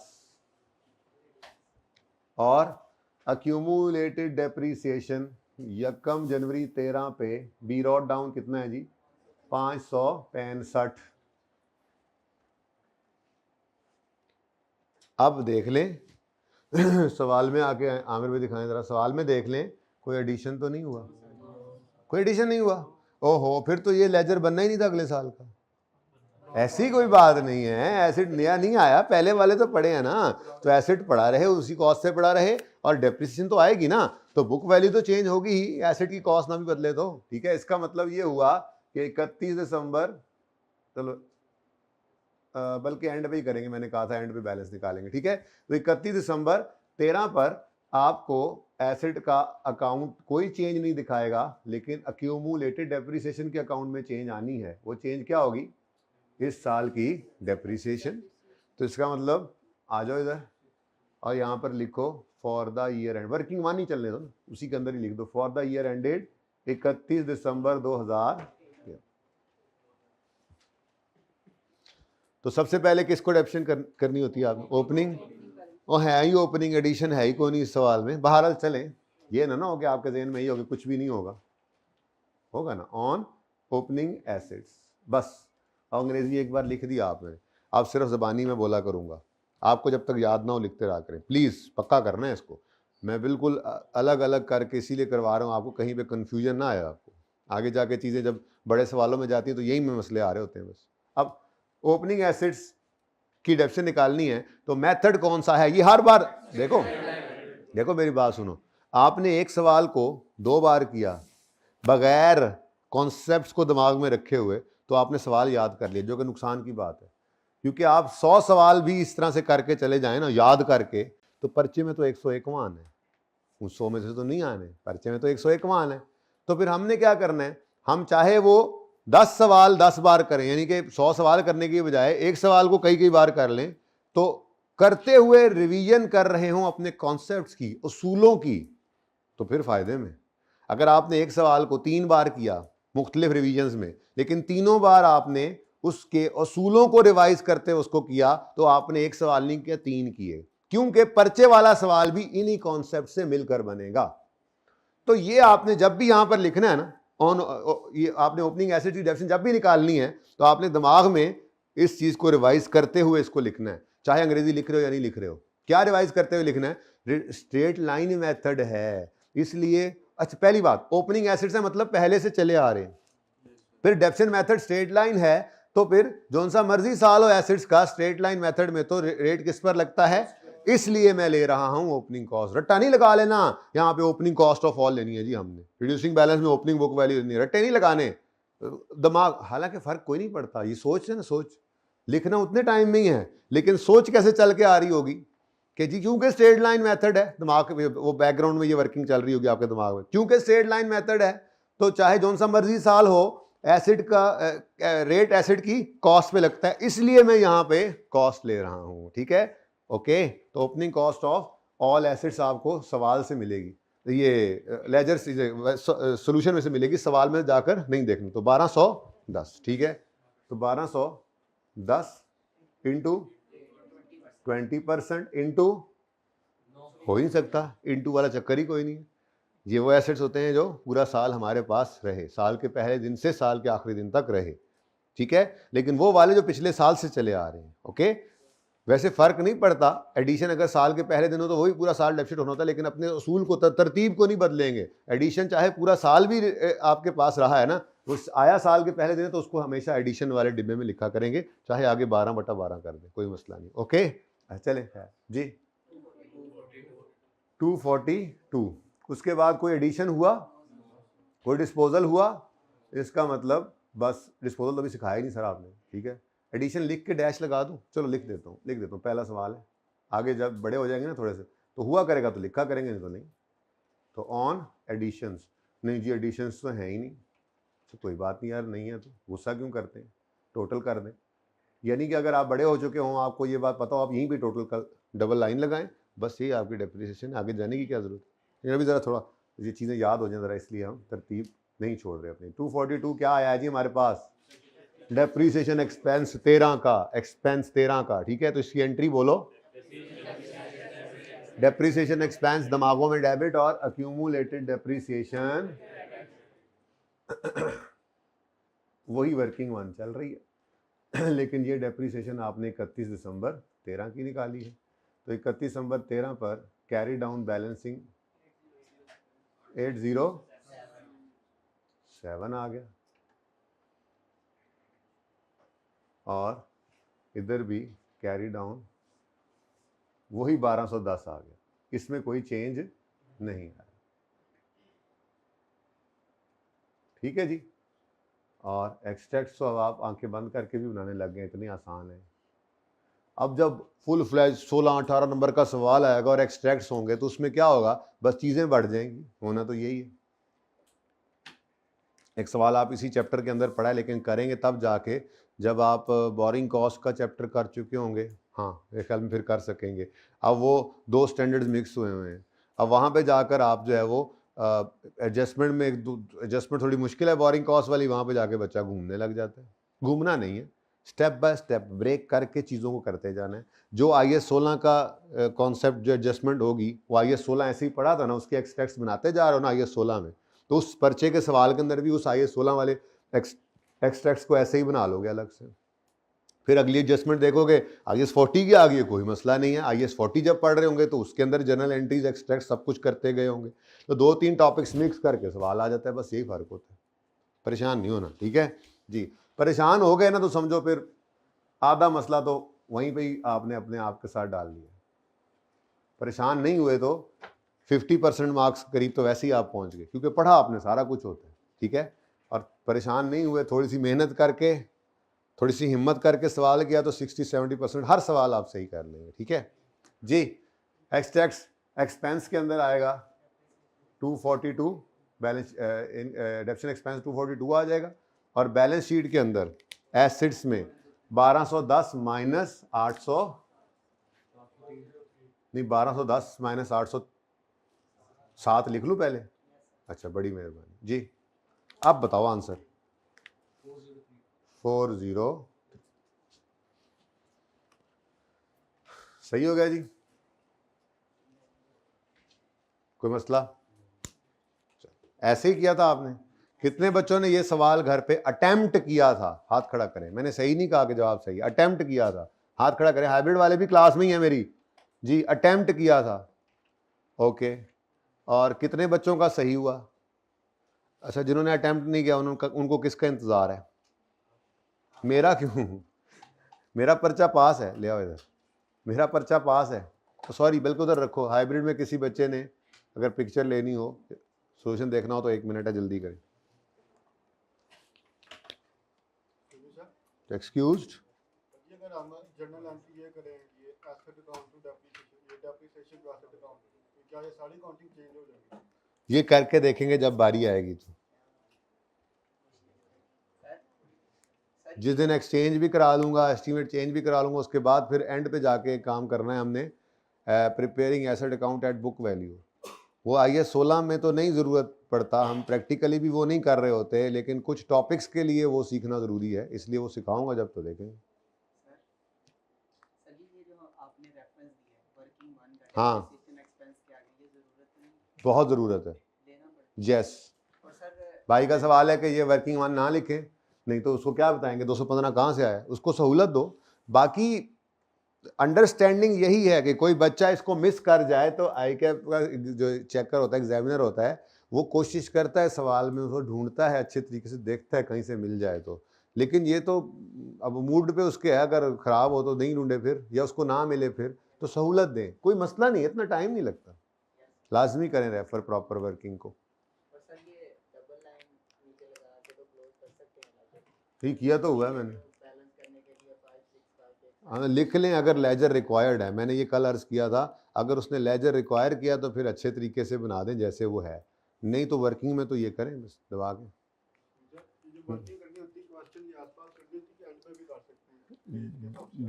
और अक्यूमुलेटेड डेप्रीसिएशन यकम जनवरी 13 पे बी रोड डाउन कितना है जी, 565। अब देख लें सवाल में आके आमिर भाई दिखाएं जरा, सवाल में देख लें कोई एडिशन तो नहीं हुआ, कोई एडिशन नहीं हुआ, ओहो फिर तो ये लेजर बनना ही नहीं था अगले साल का। ऐसी कोई बात नहीं है, एसिड नया नहीं आया, पहले वाले तो पड़े हैं ना, तो एसिड पड़ा रहे, उसी कॉस्ट से पड़ा रहे, और डेप्रिसिएशन तो आएगी ना, तो बुक वैल्यू तो चेंज होगी ही, एसिड की कॉस्ट ना भी बदले तो, ठीक है। इसका मतलब ये हुआ कि 31 दिसंबर, चलो बल्कि एंड पे ही करेंगे, मैंने कहा था एंड पे बैलेंस निकालेंगे, ठीक है। तो 31 दिसंबर 13 पर आपको एसिड का अकाउंट कोई चेंज नहीं दिखाएगा, लेकिन अक्यूमुलेटेड डेप्रिसिएशन के अकाउंट में चेंज आनी है। वो चेंज क्या होगी, इस साल की डेप्रिसिएशन। तो इसका मतलब आ जाओ इधर और यहाँ पर लिखो for the year end, working one ही चलने दो, उसी के अंदर ही लिख दो, for the year ended 31 December 2000। तो सबसे पहले किसको डेप्शन करनी होती है आपने, ओपनिंग, और है ही ओपनिंग, एडिशन है ही कोई नहीं इस सवाल में। बहरहाल चलें, ये ना हो कि आपके जहन में ही होगा कुछ भी नहीं होगा, होगा ना, ऑन ओपनिंग एसेट्स, बस अंग्रेजी एक बार लिख दिया आपने, आप सिर्फ ज़बानी में बोला करूँगा, आपको जब तक याद ना हो लिखते रहा करें प्लीज़, पक्का करना है इसको। मैं बिल्कुल अलग अलग करके इसीलिए करवा रहा हूँ आपको, कहीं पे कन्फ्यूजन ना आए आपको। आगे जाके चीज़ें जब बड़े सवालों में जाती हैं तो यही में मसले आ रहे होते हैं बस। अब ओपनिंग एसिड्स की डेफिनेशन निकालनी है तो मेथड कौन सा है, ये हर बार देखो मेरी बात सुनो, आपने एक सवाल को 2 बार किया बगैर कॉन्सेप्ट्स को दिमाग में रखे हुए तो आपने सवाल याद कर लिया, जो कि नुकसान की बात है। क्योंकि आप 100 सवाल भी इस तरह से करके चले जाएं ना याद करके, तो पर्चे में तो 151 है, उस 100 में से तो नहीं आने, पर्चे में तो 151 है। तो फिर हमने क्या करना है, हम चाहे वो 10 सवाल 10 बार करें, यानी कि 100 सवाल करने की बजाय एक सवाल को कई कई बार कर लें, तो करते हुए रिवीजन कर रहे हों अपने कॉन्सेप्ट्स की, उसूलों की, तो फिर फायदे में। अगर आपने एक सवाल को 3 बार किया मुख्तलिफ रिवीजन्स में, लेकिन तीनों बार आपने उसके उसूलों को रिवाइज करते उसको किया, तो आपने एक सवाल नहीं किया, 3 किए, क्योंकि पर्चे वाला सवाल भी इन्हीं कॉन्सेप्ट से मिलकर बनेगा। तो ये आपने जब भी यहां पर लिखना है ना, ये आपने ओपनिंग एसिड की डेफिनेशन जब भी निकालनी है, तो आपने दिमाग में इस चीज को रिवाइज करते हुए इसको लिखना है, चाहे अंग्रेजी लिख रहे हो या नहीं लिख रहे हो। क्या रिवाइज करते हुए लिखना है, स्ट्रेट लाइन मेथड है, इसलिए अच्छा पहली बात ओपनिंग एसिड से मतलब पहले से चले आ रहे हैं, फिर डेफिनेशन मेथड स्ट्रेट लाइन है, तो फिर जो सा मर्जी साल हो एसिड्स का, स्ट्रेट लाइन मेथड में तो रेट किस पर लगता है, इसलिए मैं ले रहा हूं ओपनिंग कॉस्ट। रट्टा नहीं लगा लेना, यहां पे ओपनिंग कॉस्ट ऑफ ऑल लेनी है जी हमने, रिड्यूसिंग बैलेंस में ओपनिंग बुक वैल्यू लेनी है, रट्टे नहीं लगाने दिमाग। हालांकि फर्क कोई नहीं पड़ता, ये सोच है ना, सोच लिखना उतने टाइम में ही है, लेकिन सोच कैसे चल के आ रही होगी कि जी क्योंकि स्ट्रेट लाइन मेथड है, दिमाग वो बैकग्राउंड में ये वर्किंग चल रही होगी आपके दिमाग में, क्योंकि स्ट्रेट लाइन मेथड है तो चाहे जो सा मर्जी साल हो एसिड का रेट एसिड की कॉस्ट पे लगता है, इसलिए मैं यहां पे कॉस्ट ले रहा हूं, ठीक है, ओके। तो opening cost of all acids आपको सवाल से मिलेगी, ये लेजर सोल्यूशन में से मिलेगी, सवाल में जाकर नहीं देखना। तो 1210, ठीक है, तो 1210 इंटू 20% इंटू, हो ही नहीं सकता, इंटू वाला चक्कर ही कोई नहीं है। ये वो एसेट्स होते हैं जो पूरा साल हमारे पास रहे, साल के पहले दिन से साल के आखिरी दिन तक रहे, ठीक है, लेकिन वो वाले जो पिछले साल से चले आ रहे हैं, ओके। वैसे फर्क नहीं पड़ता, एडिशन अगर साल के पहले दिन हो तो वही पूरा साल डेफिसिट होना होता है, लेकिन अपने उसूल को तरतीब को नहीं बदलेंगे। एडिशन चाहे पूरा साल भी आपके पास रहा है ना, उस आया साल के पहले दिन तो उसको हमेशा एडिशन वाले डिब्बे में लिखा करेंगे, चाहे आगे 12/12 कर दे, कोई मसला नहीं, ओके। चले जी 242, उसके बाद कोई एडिशन हुआ, कोई डिस्पोजल हुआ, इसका मतलब बस डिस्पोजल तो भी सिखाया ही नहीं सर आपने, ठीक है। एडिशन लिख के डैश लगा दूं, चलो लिख देता हूँ, पहला सवाल है, आगे जब बड़े हो जाएंगे ना थोड़े से तो हुआ करेगा तो लिखा करेंगे, नहीं तो नहीं। तो ऑन एडिशंस, नहीं जी एडिशंस तो हैं ही नहीं, तो कोई बात नहीं यार, नहीं है तो गुस्सा क्यों करते हैं, टोटल कर दें। यानी कि अगर आप बड़े हो चुके हों, आपको ये बात पता हो, आप यहीं पे टोटल कर डबल लाइन लगाएं, बस यही आपकी डेप्रिसिएशन, आगे जाने की क्या जरूरत है। अभी ज़रा थोड़ा ये चीज़ें याद हो जाए ज़रा, इसलिए हम तरतीब नहीं छोड़ रहे अपनी। 242 क्या आया है जी हमारे पास, डेप्रिसिएशन एक्सपेंस 13 का, एक्सपेंस 13 का, ठीक है। तो इसकी एंट्री बोलो, डेप्रिसिएशन एक्सपेंस दिमागों में डेबिट और अक्यूमुलेटेड डेप्रिसिएशन वही वर्किंग वन चल रही है लेकिन ये डेप्रिसिएशन आपने 31 दिसंबर 13 की निकाली है, तो 31 दिसंबर 13 पर कैरी डाउन बैलेंसिंग 807 आ गया, और इधर भी कैरी डाउन वही 1210 आ गया, इसमें कोई चेंज नहीं आया, ठीक है जी। और एक्सट्रैक्ट तो अब आप आंखें बंद करके भी बनाने लग गए, इतनी आसान है। अब जब फुल फ्लैज 16-18 नंबर का सवाल आएगा और एक्सट्रैक्ट्स होंगे तो उसमें क्या होगा, बस चीज़ें बढ़ जाएंगी, होना तो यही है। एक सवाल आप इसी चैप्टर के अंदर पढ़ा है, लेकिन करेंगे तब जाके जब आप बोरिंग कॉस्ट का चैप्टर कर चुके होंगे, हाँ मेरे ख्याल में फिर कर सकेंगे। अब वो 2 स्टैंडर्ड्स मिक्स हुए हुए हैं, अब वहाँ पे जाकर आप जो है वो एडजस्टमेंट में एडजस्टमेंट थोड़ी मुश्किल है बोरिंग कॉस्ट वाली, वहाँ पे जाके बच्चा घूमने लग जाता है। घूमना नहीं है, स्टेप बाय स्टेप ब्रेक करके चीज़ों को करते जाना है। जो IS 16 का कॉन्सेप्ट जो एडजस्टमेंट होगी, वो IS 16 ऐसे ही पढ़ा था ना, उसके एक्सट्रैक्ट्स बनाते जा रहे हो ना IS 16 में, तो उस पर्चे के सवाल के अंदर भी उस IS 16 वाले एक्सट्रैक्ट्स को ऐसे ही बना लोगे अलग से, फिर अगली एडजस्टमेंट देखोगे IAS 40 की आ गई है, कोई मसला नहीं है। IAS 40 जब पढ़ रहे होंगे तो उसके अंदर जनरल एंट्रीज एक्सट्रैक्ट सब कुछ करते गए होंगे, तो 2-3 टॉपिक्स मिक्स करके सवाल आ जाता है, बस यही फ़र्क होता है। परेशान नहीं होना, ठीक है जी। परेशान हो गए ना तो समझो फिर आधा मसला तो वहीं पे ही आपने अपने आप के साथ डाल दिया। परेशान नहीं हुए तो 50% मार्क्स करीब तो वैसे ही आप पहुंच गए, क्योंकि पढ़ा आपने सारा कुछ होता है, ठीक है। और परेशान नहीं हुए, थोड़ी सी मेहनत करके, थोड़ी सी हिम्मत करके सवाल किया तो 60-70% हर सवाल आप सही कर लेंगे, ठीक है जी। टैक्स एक्सपेंस के अंदर आएगा 242, बैलेंस डेप्शन एक्सपेंस 242 आ जाएगा, और बैलेंस शीट के अंदर एसेट्स में 1210 माइनस 800 नहीं 1210 माइनस 807 लिख लूँ पहले? अच्छा, बड़ी मेहरबानी जी। अब बताओ आंसर। 403 सही हो गया जी, कोई मसला? ऐसे ही किया था आपने? कितने बच्चों ने ये सवाल घर पे अटेम्प्ट किया था? हाथ खड़ा करें। मैंने सही नहीं कहा कि जवाब सही, अटेम्प्ट किया था, हाथ खड़ा करें। हाइब्रिड वाले भी क्लास में ही है मेरी जी, अटेम्प्ट किया था, ओके। और कितने बच्चों का सही हुआ? अच्छा, जिन्होंने अटेम्प्ट नहीं किया उनको किसका इंतजार है? मेरा क्यों? मेरा पर्चा पास है, ले आओ इधर, मेरा पर्चा पास है। तो सॉरी, बिल्कुल उधर रखो। हाइब्रिड में किसी बच्चे ने अगर पिक्चर लेनी हो, सोल्यूशन देखना हो तो 1 मिनट है, जल्दी करें। एक्सक्यूज्ड। अगर हम जर्नल एंट्री ये करें, ये एसेट अकाउंट टू डेप्रिसिएशन, ये डेप्रिसिएशन टू एसेट अकाउंट, तो क्या ये सारी काउंटिंग चेंज हो जाएगी? ये करके देखेंगे जब बारी आएगी तो। जिस दिन एक्सचेंज भी करा लूँगा, एस्टीमेट चेंज भी करा लूँगा, उसके बाद फिर एंड पे जाके काम करना है हमने, preparing asset account at book value. वो IAS 16 में तो नहीं ज़रूरत पड़ता, हम प्रैक्टिकली भी वो नहीं कर रहे होते, लेकिन कुछ टॉपिक्स के लिए वो सीखना ज़रूरी है, इसलिए वो सिखाऊंगा जब तो देखेंगे। हाँ, बहुत ज़रूरत है, यस। भाई का सवाल है कि ये वर्किंग वन ना लिखें, नहीं तो उसको क्या बताएंगे 215 कहाँ से आया? उसको सहूलत दो। बाकी अंडरस्टैंडिंग यही है कि कोई बच्चा इसको मिस कर जाए तो ICAP का जो चेकर होता है, एग्जामिनर होता है, वो कोशिश करता है सवाल में, उसको ढूंढता है अच्छे तरीके से, देखता है कहीं से मिल जाए तो। लेकिन ये तो अब मूड पे उसके है, अगर ख़राब हो तो नहीं ढूंढे फिर, या उसको ना मिले फिर तो सहूलत दें, कोई मसला नहीं है, इतना टाइम नहीं लगता। लाजमी करें रेफर प्रॉपर वर्किंग को। ठीक किया तो हुआ है मैंने, हाँ लिख लें अगर लेजर रिक्वायर्ड है। मैंने ये कल अर्ज किया था, अगर उसने लेजर रिक्वायर किया तो फिर अच्छे तरीके से बना दें जैसे वो है, नहीं तो वर्किंग में तो ये करें बस दबा के।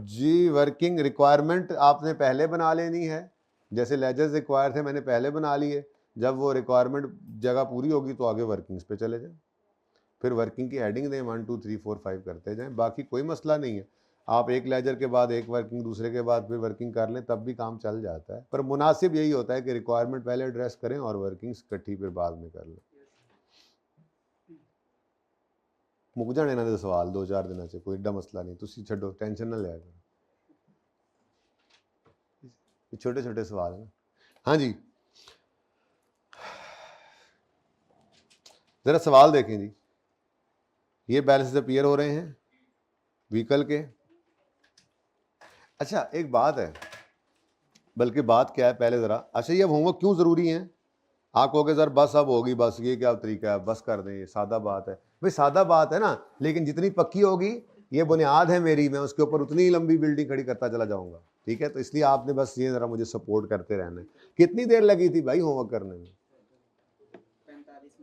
जी, वर्किंग रिक्वायरमेंट आपने पहले बना लेनी है, जैसे लेजर्स रिक्वायर थे मैंने पहले बना लिए। जब वो रिक्वायरमेंट जगह पूरी होगी तो आगे वर्किंग्स पे चले जाएं, फिर वर्किंग की हेडिंग दें, 1 2 3 4 5 करते जाएं, बाकी कोई मसला नहीं है। आप एक लेजर के बाद एक वर्किंग, दूसरे के बाद फिर वर्किंग कर लें, तब भी काम चल जाता है। पर मुनासिब यही होता है कि रिक्वायरमेंट पहले एड्रेस करें और वर्किंग्स इकट्ठी फिर बाद में कर लें। मुक जाने ना दे सवाल 2-4 दिन से, कोई एडा मसला नहीं, तुसी छड्डो, टेंशन ना लिया करो, छोटे छोटे सवाल है ना। हाँ जी, ज़रा सवाल देखें जी। ये बैलेंस अपीयर हो रहे हैं व्हीकल के। अच्छा एक बात है, बल्कि बात क्या है पहले ज़रा, अच्छा ये अब होमवर्क क्यों ज़रूरी है? आप कहोगे सर बस अब होगी, बस ये क्या तरीका है, बस कर दें, ये सादा बात है। भाई सादा बात है ना, लेकिन जितनी पक्की होगी, ये बुनियाद है मेरी, मैं उसके ऊपर उतनी लंबी बिल्डिंग खड़ी करता चला जाऊंगा, ठीक है। तो इसलिए आपने बस ये ज़रा मुझे सपोर्ट करते रहना है। कितनी देर लगी थी भाई होमवर्क करने में?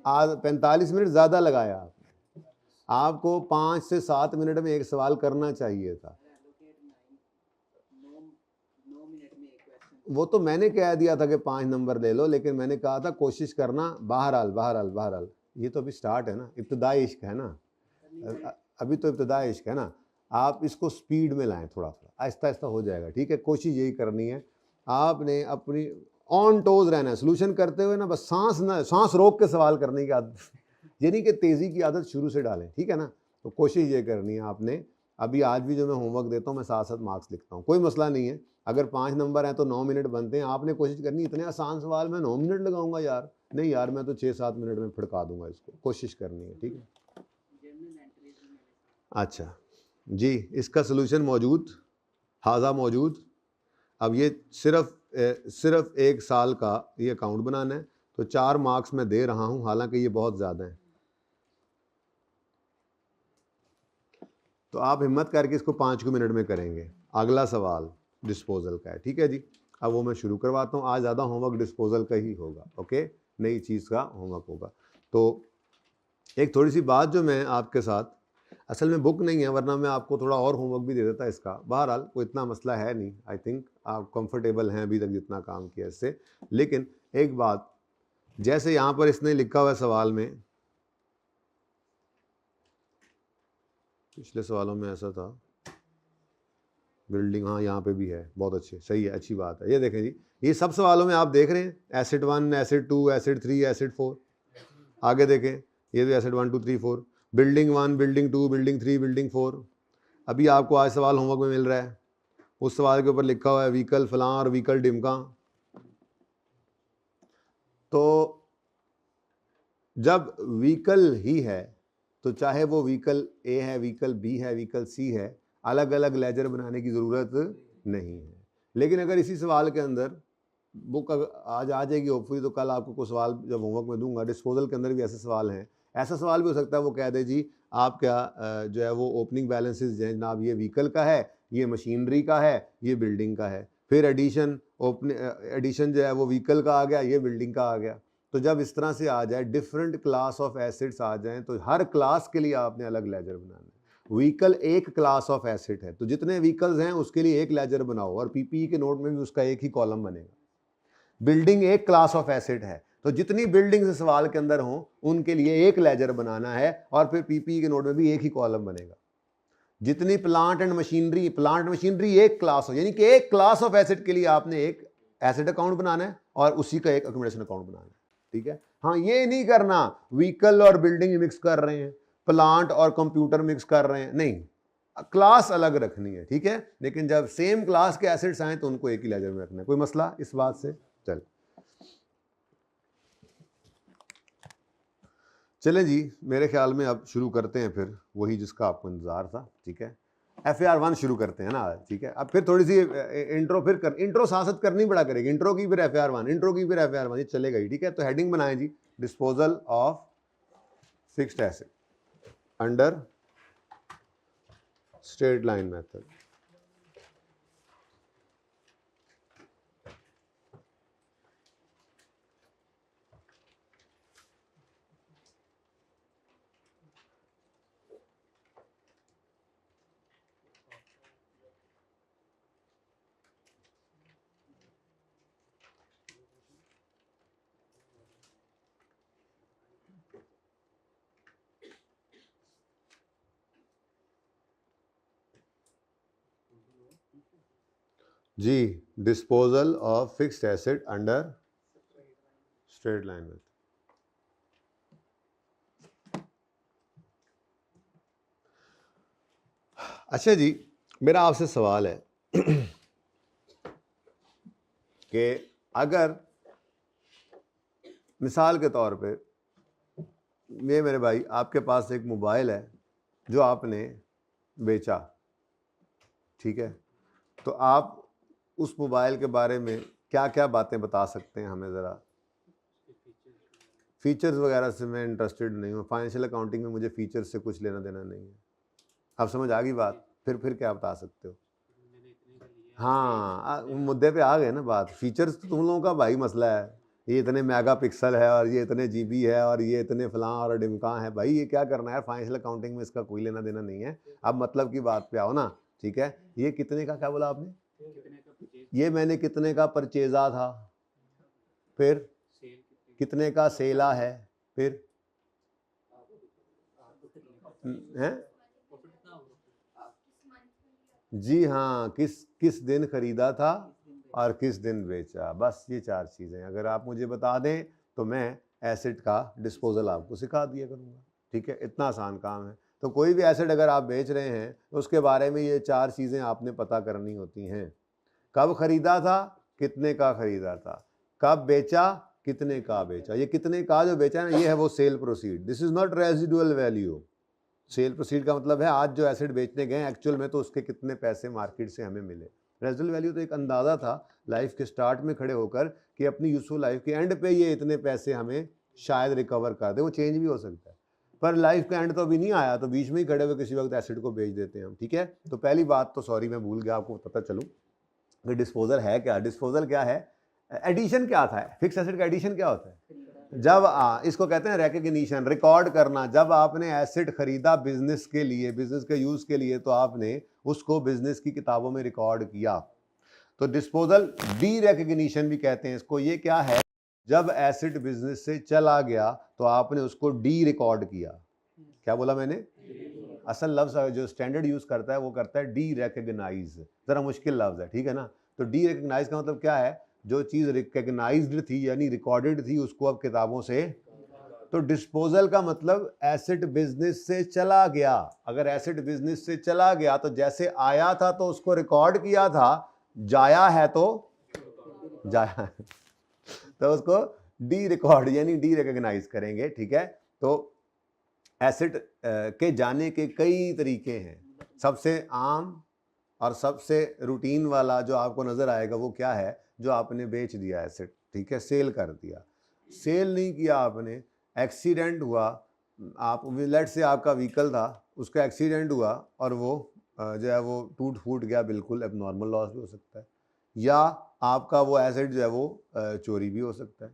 आज 45 मिनट ज़्यादा लगाया आपने, आपको 5 से 7 मिनट में एक सवाल करना चाहिए था। वो तो मैंने कह दिया था कि 5 नंबर ले लो, लेकिन मैंने कहा था कोशिश करना। बहरहाल ये तो अभी स्टार्ट है ना, इब्तदाई इश्क है ना, अभी तो इब्तदाई इश्क है ना। आप इसको स्पीड में लाएं, थोड़ा थोड़ा आहिस्ता आहिस्ता हो जाएगा, ठीक है। कोशिश यही करनी है, आपने अपनी ऑन टोज रहना है सोल्यूशन करते हुए ना, बस सांस रोक के सवाल करने की आदत, यानी कि तेज़ी की आदत शुरू से डालें, ठीक है ना। तो कोशिश ये करनी है आपने अभी आज भी जो मैं होमवर्क देता हूँ मैं साथ साथ मार्क्स लिखता हूँ, कोई मसला नहीं है। अगर 5 नंबर हैं तो 9 मिनट बनते हैं। आपने कोशिश करनी इतने आसान सवाल में 9 मिनट लगाऊंगा यार, नहीं यार मैं तो 6-7 मिनट में फड़का दूंगा इसको, कोशिश करनी है, ठीक है। अच्छा जी, इसका सलूशन मौजूद, हाजा मौजूद। अब ये सिर्फ 1 साल का ये अकाउंट बनाना है, तो 4 मार्क्स मैं दे रहा हूँ, हालांकि ये बहुत ज़्यादा है। तो आप हिम्मत करके इसको 5 मिनट में करेंगे। अगला सवाल डिस्पोजल का है, ठीक है जी। अब वो मैं शुरू करवाता हूँ। आज ज़्यादा होमवर्क डिस्पोजल का ही होगा, ओके, नई चीज़ का होमवर्क होगा। तो एक थोड़ी सी बात जो मैं आपके साथ, असल में बुक नहीं है वरना मैं आपको थोड़ा और होमवर्क भी दे देता इसका। बहरहाल कोई इतना मसला है नहीं, आई थिंक आप कंफर्टेबल हैं अभी तक जितना काम किया इससे। लेकिन एक बात, जैसे यहाँ पर इसने लिखा हुआ है सवाल में, पिछले सवालों में ऐसा था, बिल्डिंग, हाँ यहाँ पे भी है, बहुत अच्छे, सही है, अच्छी बात है। ये देखें जी, ये सब सवालों में आप देख रहे हैं एसिड 1, एसिड 2, एसिड 3, एसिड 4। आगे देखें, ये भी acid 1 2 3 4, building 1, building 2, building 3, building 4। अभी आपको आज सवाल होमवर्क में मिल रहा है, उस सवाल के ऊपर लिखा हुआ है व्हीकल फलां और व्हीकल डिमका। तो जब व्हीकल ही है तो चाहे वो व्हीकल ए है, व्हीकल बी है, व्हीकल सी है, अलग अलग लेजर बनाने की ज़रूरत नहीं है। लेकिन अगर इसी सवाल के अंदर बुक आज आ जाएगी होपफुली, तो कल आपको कुछ सवाल जब होमवर्क में दूंगा डिस्पोजल के अंदर भी ऐसे सवाल हैं। ऐसा सवाल भी हो सकता है वो कह दे जी आप क्या जो है वो ओपनिंग बैलेंसेस जनाब ये व्हीकल का है, ये मशीनरी का है, ये बिल्डिंग का है। फिर एडिशन एडिशन जो है वो व्हीकल का आ गया, ये बिल्डिंग का आ गया। तो जब इस तरह से आ जाए, डिफरेंट क्लास ऑफ एसिड्स आ जाएं, तो हर क्लास के लिए आपने अलग लेजर बनाना है। व्हीकल एक क्लास ऑफ एसिड है, तो जितने व्हीकल्स हैं उसके लिए एक लेजर बनाओ, और पीपीई के नोट में भी उसका एक ही कॉलम बनेगा। बिल्डिंग एक क्लास ऑफ एसिड है, तो जितनी बिल्डिंग सवाल के अंदर हों उनके लिए एक लेजर बनाना है, और फिर पीपीई के नोट में भी एक ही कॉलम बनेगा। जितनी प्लांट एंड मशीनरी एक क्लास हो, यानी कि एक क्लास ऑफ एसिड के लिए आपने एक एसिड अकाउंट बनाना है और उसी का एक अकोमोडेशन अकाउंट बनाना है, ठीक है। हाँ, ये नहीं करना व्हीकल और बिल्डिंग मिक्स कर रहे हैं, प्लांट और कंप्यूटर मिक्स कर रहे हैं, नहीं, क्लास अलग रखनी है, ठीक है। लेकिन जब सेम क्लास के एसिड्स आए तो उनको एक ही लेजर में रखना है। कोई मसला इस बात से? चलें जी, मेरे ख्याल में अब शुरू करते हैं फिर वही जिसका आपको इंतज़ार था, ठीक है। FAR 1 शुरू करते हैं ना, ठीक है। अब फिर थोड़ी सी इंट्रो, फिर इंट्रो साथ करनी पड़ा करेगी, इंट्रो की फिर FAR 1, इंट्रो की फिर FAR 1, ये चलेगा ही, ठीक है। तो हेडिंग बनाएं जी, disposal of fixed asset under straight line method. जी, disposal of fixed asset under straight line method. अच्छा जी, मेरा आपसे सवाल है कि अगर मिसाल के तौर पे ये मेरे भाई आपके पास एक मोबाइल है जो आपने बेचा, ठीक है, तो आप उस मोबाइल के बारे में क्या क्या बातें बता सकते हैं हमें ज़रा? फीचर्स वगैरह से मैं इंटरेस्टेड नहीं हूँ, फाइनेंशियल अकाउंटिंग में मुझे फीचर्स से कुछ लेना देना नहीं है। आप समझ आ गई बात? फिर क्या बता सकते हो? हाँ, मुद्दे पे आ गए ना बात। फीचर्स तो तुम लोगों का भाई मसला है, ये इतने मेगा पिक्सल है और ये इतने जीबी है और ये इतने फलां और डिमका है, भाई ये क्या करना है फाइनेंशियल अकाउंटिंग में, इसका कोई लेना देना नहीं है। अब मतलब की बात पे आओ ना, ठीक है। ये कितने का, क्या बोला आपने? ये मैंने कितने का परचेजा था, फिर कितने का सेला है, फिर हैं जी, हाँ, किस दिन खरीदा था और किस दिन बेचा, बस ये 4 चीज़ें अगर आप मुझे बता दें तो मैं एसिड का डिस्पोजल आपको सिखा दिया करूँगा, ठीक है। इतना आसान काम है। तो कोई भी एसेट अगर आप बेच रहे हैं तो उसके बारे में ये 4 चीज़ें आपने पता करनी होती हैं। कब खरीदा था, कितने का खरीदा था, कब बेचा, कितने का बेचा। ये कितने का जो बेचा है ना, ये है वो cell proceed. This is not residual value. Cell proceed का मतलब है आज जो एसेट बेचने गए एक्चुअल में तो उसके कितने पैसे मार्केट से हमें मिले। रेजिडुअल वैल्यू तो एक अंदाज़ा था लाइफ के स्टार्ट में खड़े होकर कि अपनी यूजफुल लाइफ के एंड पे ये इतने पैसे हमें शायद रिकवर कर दे। वो चेंज भी हो सकता है, पर लाइफ का एंड तो अभी नहीं आया, तो बीच में ही खड़े हुए किसी वक्त एसेट को बेच देते हैं हम। ठीक है, तो पहली बात तो सॉरी मैं भूल गया आपको पता चलूँ कि डिस्पोजल है क्या। डिस्पोजल क्या है, एडिशन क्या था, फिक्स एसेट का एडिशन क्या होता है, जब इसको कहते हैं रिकग्निशन, रिकॉर्ड करना। जब आपने एसेट खरीदा बिजनेस के लिए, बिजनेस के यूज के लिए, तो आपने उसको बिजनेस की किताबों में रिकॉर्ड किया, तो डिस्पोजल डी रिकग्निशन भी कहते हैं इसको। ये क्या है, जब एसेट बिजनेस से चला गया तो आपने उसको डी रिकॉर्ड किया। क्या बोला मैंने, असल लफ्ज जो स्टैंडर्ड यूज करता है वो करता है डी रिकग्नाइज, जरा मुश्किल लफ्ज है, ठीक है ना। तो डी रिकग्नाइज का मतलब क्या है, जो चीज रिकग्नाइज्ड थी यानी रिकॉर्डेड थी उसको अब किताबों से। तो डिस्पोजल का मतलब एसेट बिजनेस से चला गया। अगर एसेट बिजनेस से चला गया तो जैसे आया था तो उसको रिकॉर्ड किया था, जाया है तो जाया है तो उसको डी रिकॉर्ड यानी डी रिकग्नाइज करेंगे। ठीक है, तो एसेट के जाने के कई तरीके हैं। सबसे आम और सबसे रूटीन वाला जो आपको नजर आएगा वो क्या है, जो आपने बेच दिया एसेट, ठीक है, सेल कर दिया। सेल नहीं किया आपने, एक्सीडेंट हुआ, आप लेट से आपका व्हीकल था, उसका एक्सीडेंट हुआ और वो जो है वो टूट फूट गया, बिल्कुल एबनॉर्मल लॉस भी हो सकता है, या आपका वो एसेट जो है वो चोरी भी हो सकता है।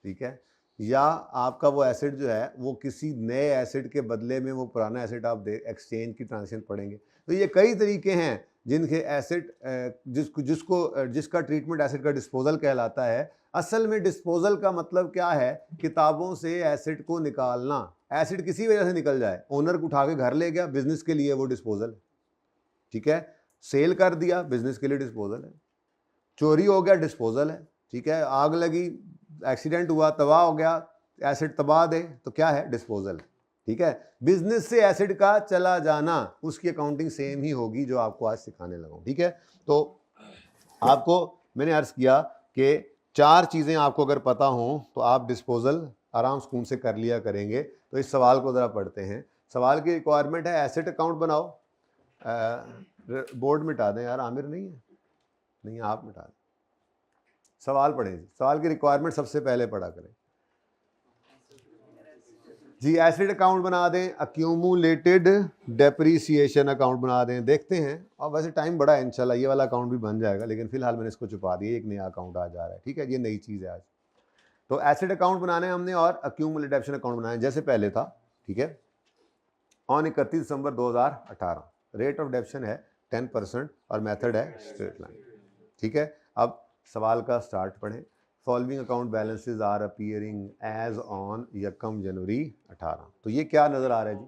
ठीक है, या आपका वो एसेट जो है वो किसी नए एसेट के बदले में वो पुराना एसेट आप एक्सचेंज की ट्रांजेक्शन पड़ेंगे। तो ये कई तरीके हैं जिनके एसेट जिसका ट्रीटमेंट एसेट का डिस्पोजल कहलाता है। असल में डिस्पोजल का मतलब क्या है, किताबों से एसेट को निकालना। एसेट किसी वजह से निकल जाए, ओनर को उठा के घर ले गया, बिजनेस के लिए वो डिस्पोजल है। ठीक है, सेल कर दिया, बिजनेस के लिए डिस्पोजल है। चोरी हो गया, डिस्पोजल है। ठीक है, आग लगी, एक्सीडेंट हुआ, तबाह हो गया, एसेट तबाह दे, तो क्या है, डिस्पोजल। ठीक है, बिजनेस से एसेट का चला जाना, उसकी अकाउंटिंग सेम ही होगी जो आपको आज सिखाने लगा। ठीक है, तो आपको मैंने अर्ज किया कि 4 चीज़ें आपको अगर पता हो तो आप डिस्पोजल आराम सुकून से कर लिया करेंगे। तो इस सवाल को ज़रा पढ़ते हैं। सवाल की रिक्वायरमेंट है एसेट अकाउंट बनाओ। बोर्ड मिटा दें यार, आमिर नहीं है, नहीं आप मिटा दें। सवाल पढ़ें जी, सवाल की रिक्वायरमेंट सबसे पहले पढ़ा करें जी। एसेट अकाउंट बना दें, अक्यूमुलेटेड डेप्रीसिएशन अकाउंट बना दें। देखते हैं, और वैसे टाइम बड़ा है, इंशाल्लाह ये वाला अकाउंट भी बन जाएगा, लेकिन फिलहाल मैंने इसको छुपा दिया, एक नया अकाउंट आ जा रहा है। ठीक है, ये नई चीज़ है आज। तो एसेट अकाउंट बनाने हैं हमने और अक्यूमुलेटेड डेप्शन अकाउंट बनाए जैसे पहले था। ठीक है, ऑन 31 दिसंबर 2018 रेट ऑफ डेप्शन है 10% और मेथड है स्ट्रेट लाइन। ठीक है, अब सवाल का स्टार्ट पढ़ें। Following account balances are appearing as on 1 January 18। तो ये क्या नजर आ रहा है जी,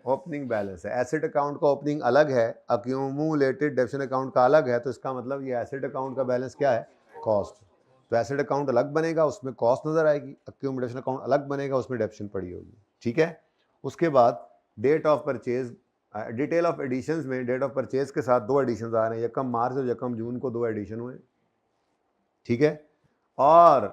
ओपनिंग बैलेंस है। एसेट अकाउंट का ओपनिंग अलग है, अक्यूमुलेटेड डेप्शन अकाउंट का अलग है, तो इसका मतलब ये एसेट अकाउंट का बैलेंस क्या है, कॉस्ट। तो एसेट अकाउंट अलग बनेगा, उसमें कॉस्ट नजर आएगी, अक्यूमुलेशन अकाउंट अलग बनेगा, उसमें डेप्शन पड़ी होगी। ठीक है, उसके बाद date of purchase, detail of additions में डेट ऑफ परचेज के साथ 2 एडिशंस आ रहे हैं, 1 मार्च और 1 जून को 2 एडिशन हुए। ठीक है, और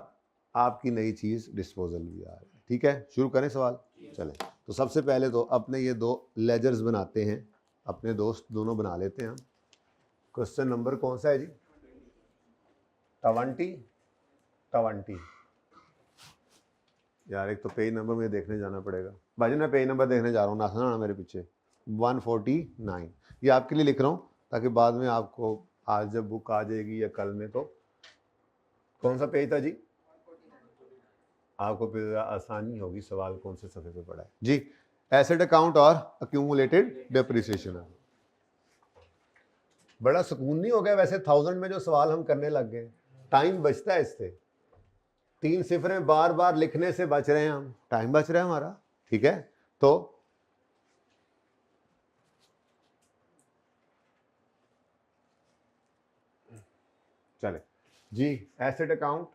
आपकी नई चीज डिस्पोजल भी आ रही है। ठीक है, शुरू करें सवाल, चलें। तो सबसे पहले तो अपने ये 2 लेजर्स बनाते हैं, अपने दोस्त दोनों बना लेते हैं हम। क्वेश्चन नंबर कौन सा है जी, 20 यार, एक तो पेज नंबर मुझे देखने जाना पड़ेगा भाई, मैं पेज नंबर देखने जा रहा हूँ, ना मेरे पीछे। 149 ये आपके लिए लिख रहा हूँ ताकि बाद में आपको आज जब बुक आ जाएगी या कल में, तो कौन सा पेज था जी, आपको फिर आसानी होगी सवाल कौन से सफ़े पे पड़ा है जी। एसेट अकाउंट और अक्यूमुलेटेड डेप्रिसिएशन। बड़ा सुकून नहीं हो गया वैसे 1000 में जो सवाल हम करने लग गए, टाइम बचता है इससे, 3 सिफरें बार बार लिखने से बच रहे हैं हम, टाइम बच रहा है हमारा। ठीक है, तो चले जी, एसेट अकाउंट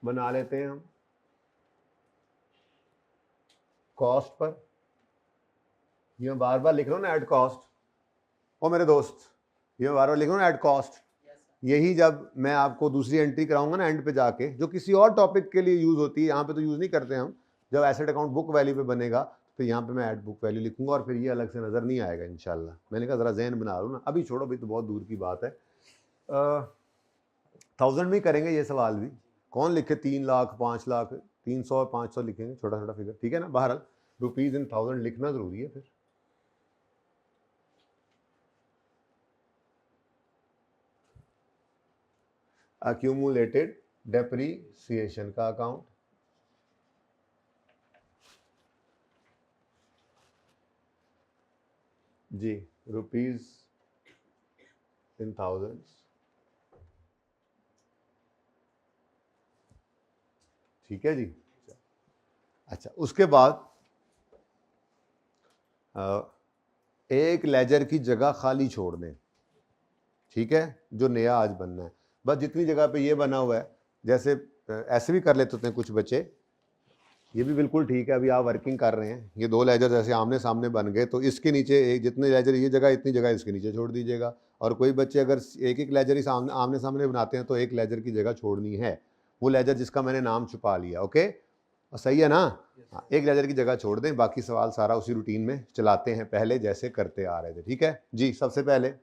बना लेते हैं हम कॉस्ट पर। ये मैं बार बार लिख रहा हूँ ना एट कॉस्ट, ओ मेरे दोस्त, ये मैं बार बार लिख रहा हूँ ना एट कॉस्ट। यही जब मैं आपको दूसरी एंट्री कराऊंगा ना एंड पे जाके, जो किसी और टॉपिक के लिए यूज होती है, यहाँ पे तो यूज नहीं करते हम, जब एसेट अकाउंट बुक वैल्यू पे बनेगा तो यहाँ पे मैं एट बुक वैल्यू लिखूंगा और फिर ये अलग से नजर नहीं आएगा इंशाल्लाह। मैंने कहा जरा जहन बना लो ना, अभी छोड़ो, अभी तो बहुत दूर की बात है। 1000 में करेंगे ये सवाल भी, कौन लिखे 3 लाख 5 लाख, 300 500 लिखेंगे, छोटा छोटा फिगर, ठीक है ना। बहरहाल रुपीज इन 1000 लिखना जरूरी है। फिर अक्यूमुलेटेड डेप्रीसिएशन का अकाउंट, जी रुपीज इन 1000, ठीक है जी। अच्छा, उसके बाद एक लेजर की जगह खाली छोड़ दें, ठीक है, जो नया आज बनना है। बस जितनी जगह पे ये बना हुआ है, जैसे ऐसे भी कर लेते हैं कुछ बच्चे, ये भी बिल्कुल ठीक है। अभी आप वर्किंग कर रहे हैं, ये 2 लेजर जैसे आमने सामने बन गए, तो इसके नीचे एक, जितने लेजर ये जगह इतनी जगह इसके नीचे छोड़ दीजिएगा। और कोई बच्चे अगर एक एक लेजर ही आमने सामने बनाते हैं तो एक लेजर की जगह छोड़नी है, वो लेजर जिसका मैंने नाम छुपा लिया। ओके, सही है ना। हाँ, एक लेजर की जगह छोड़ दें, बाकी सवाल सारा उसी रूटीन में चलाते हैं पहले जैसे करते आ रहे थे, ठीक है जी। सबसे पहले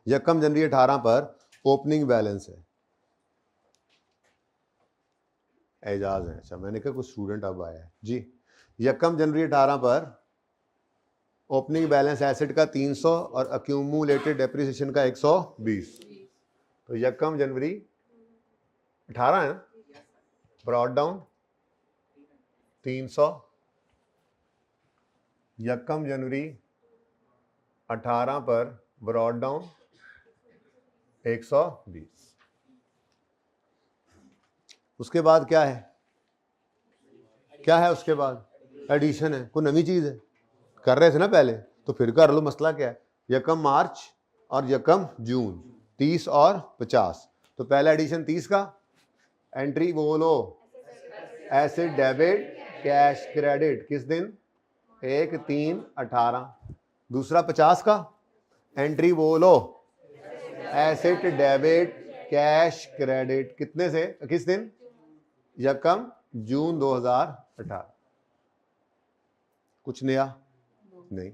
1 जनवरी 18 पर ओपनिंग बैलेंस है, एजाज है। अच्छा, मैंने कहा कुछ स्टूडेंट अब आया है जी। 1 जनवरी 18 पर ओपनिंग बैलेंस एसेट का 300 और अक्यूमुलेटेड डेप्रिसिएशन का 120। तो 1 जनवरी 18 है ना, ब्रॉट डाउन 300, 1 जनवरी 18 पर ब्रॉट डाउन 120। उसके बाद क्या है, क्या है उसके बाद? एडिशन है, कोई नवी चीज है, कर रहे थे ना पहले, तो फिर कर लो। मसला क्या है? 1 मार्च और 1 जून, 30 और 50। तो पहला एडिशन 30 का, एंट्री बोलो, एसेट डेबिट कैश क्रेडिट, किस दिन? 1/3/18। दूसरा 50 का, एंट्री बोलो, एसेट डेबिट कैश क्रेडिट, कितने से, किस दिन? 1 जून 2018। कुछ नया नहीं।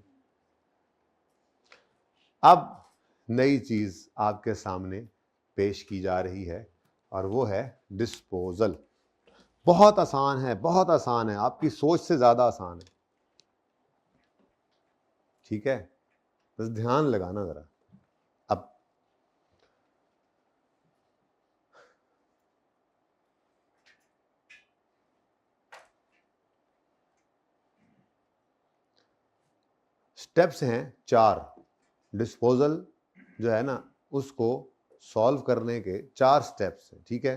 अब नई चीज आपके सामने पेश की जा रही है और वो है डिस्पोजल। बहुत आसान है, बहुत आसान है, आपकी सोच से ज्यादा आसान है, ठीक है, बस ध्यान लगाना जरा। अब स्टेप्स हैं 4, डिस्पोजल जो है ना उसको सॉल्व करने के 4 स्टेप्स हैं, ठीक है।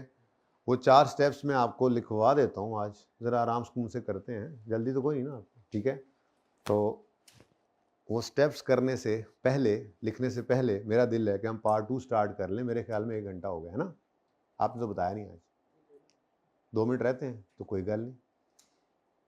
वो 4 स्टेप्स मैं आपको लिखवा देता हूँ आज, ज़रा आराम सुकून से करते हैं, जल्दी तो कोई नहीं ना आपको, ठीक है। तो वो स्टेप्स करने से पहले, लिखने से पहले मेरा दिल है कि हम पार्ट 2 स्टार्ट कर लें। मेरे ख्याल में 1 घंटा हो गया है ना, आपने तो बताया नहीं आज। 2 मिनट रहते हैं तो कोई गल नहीं।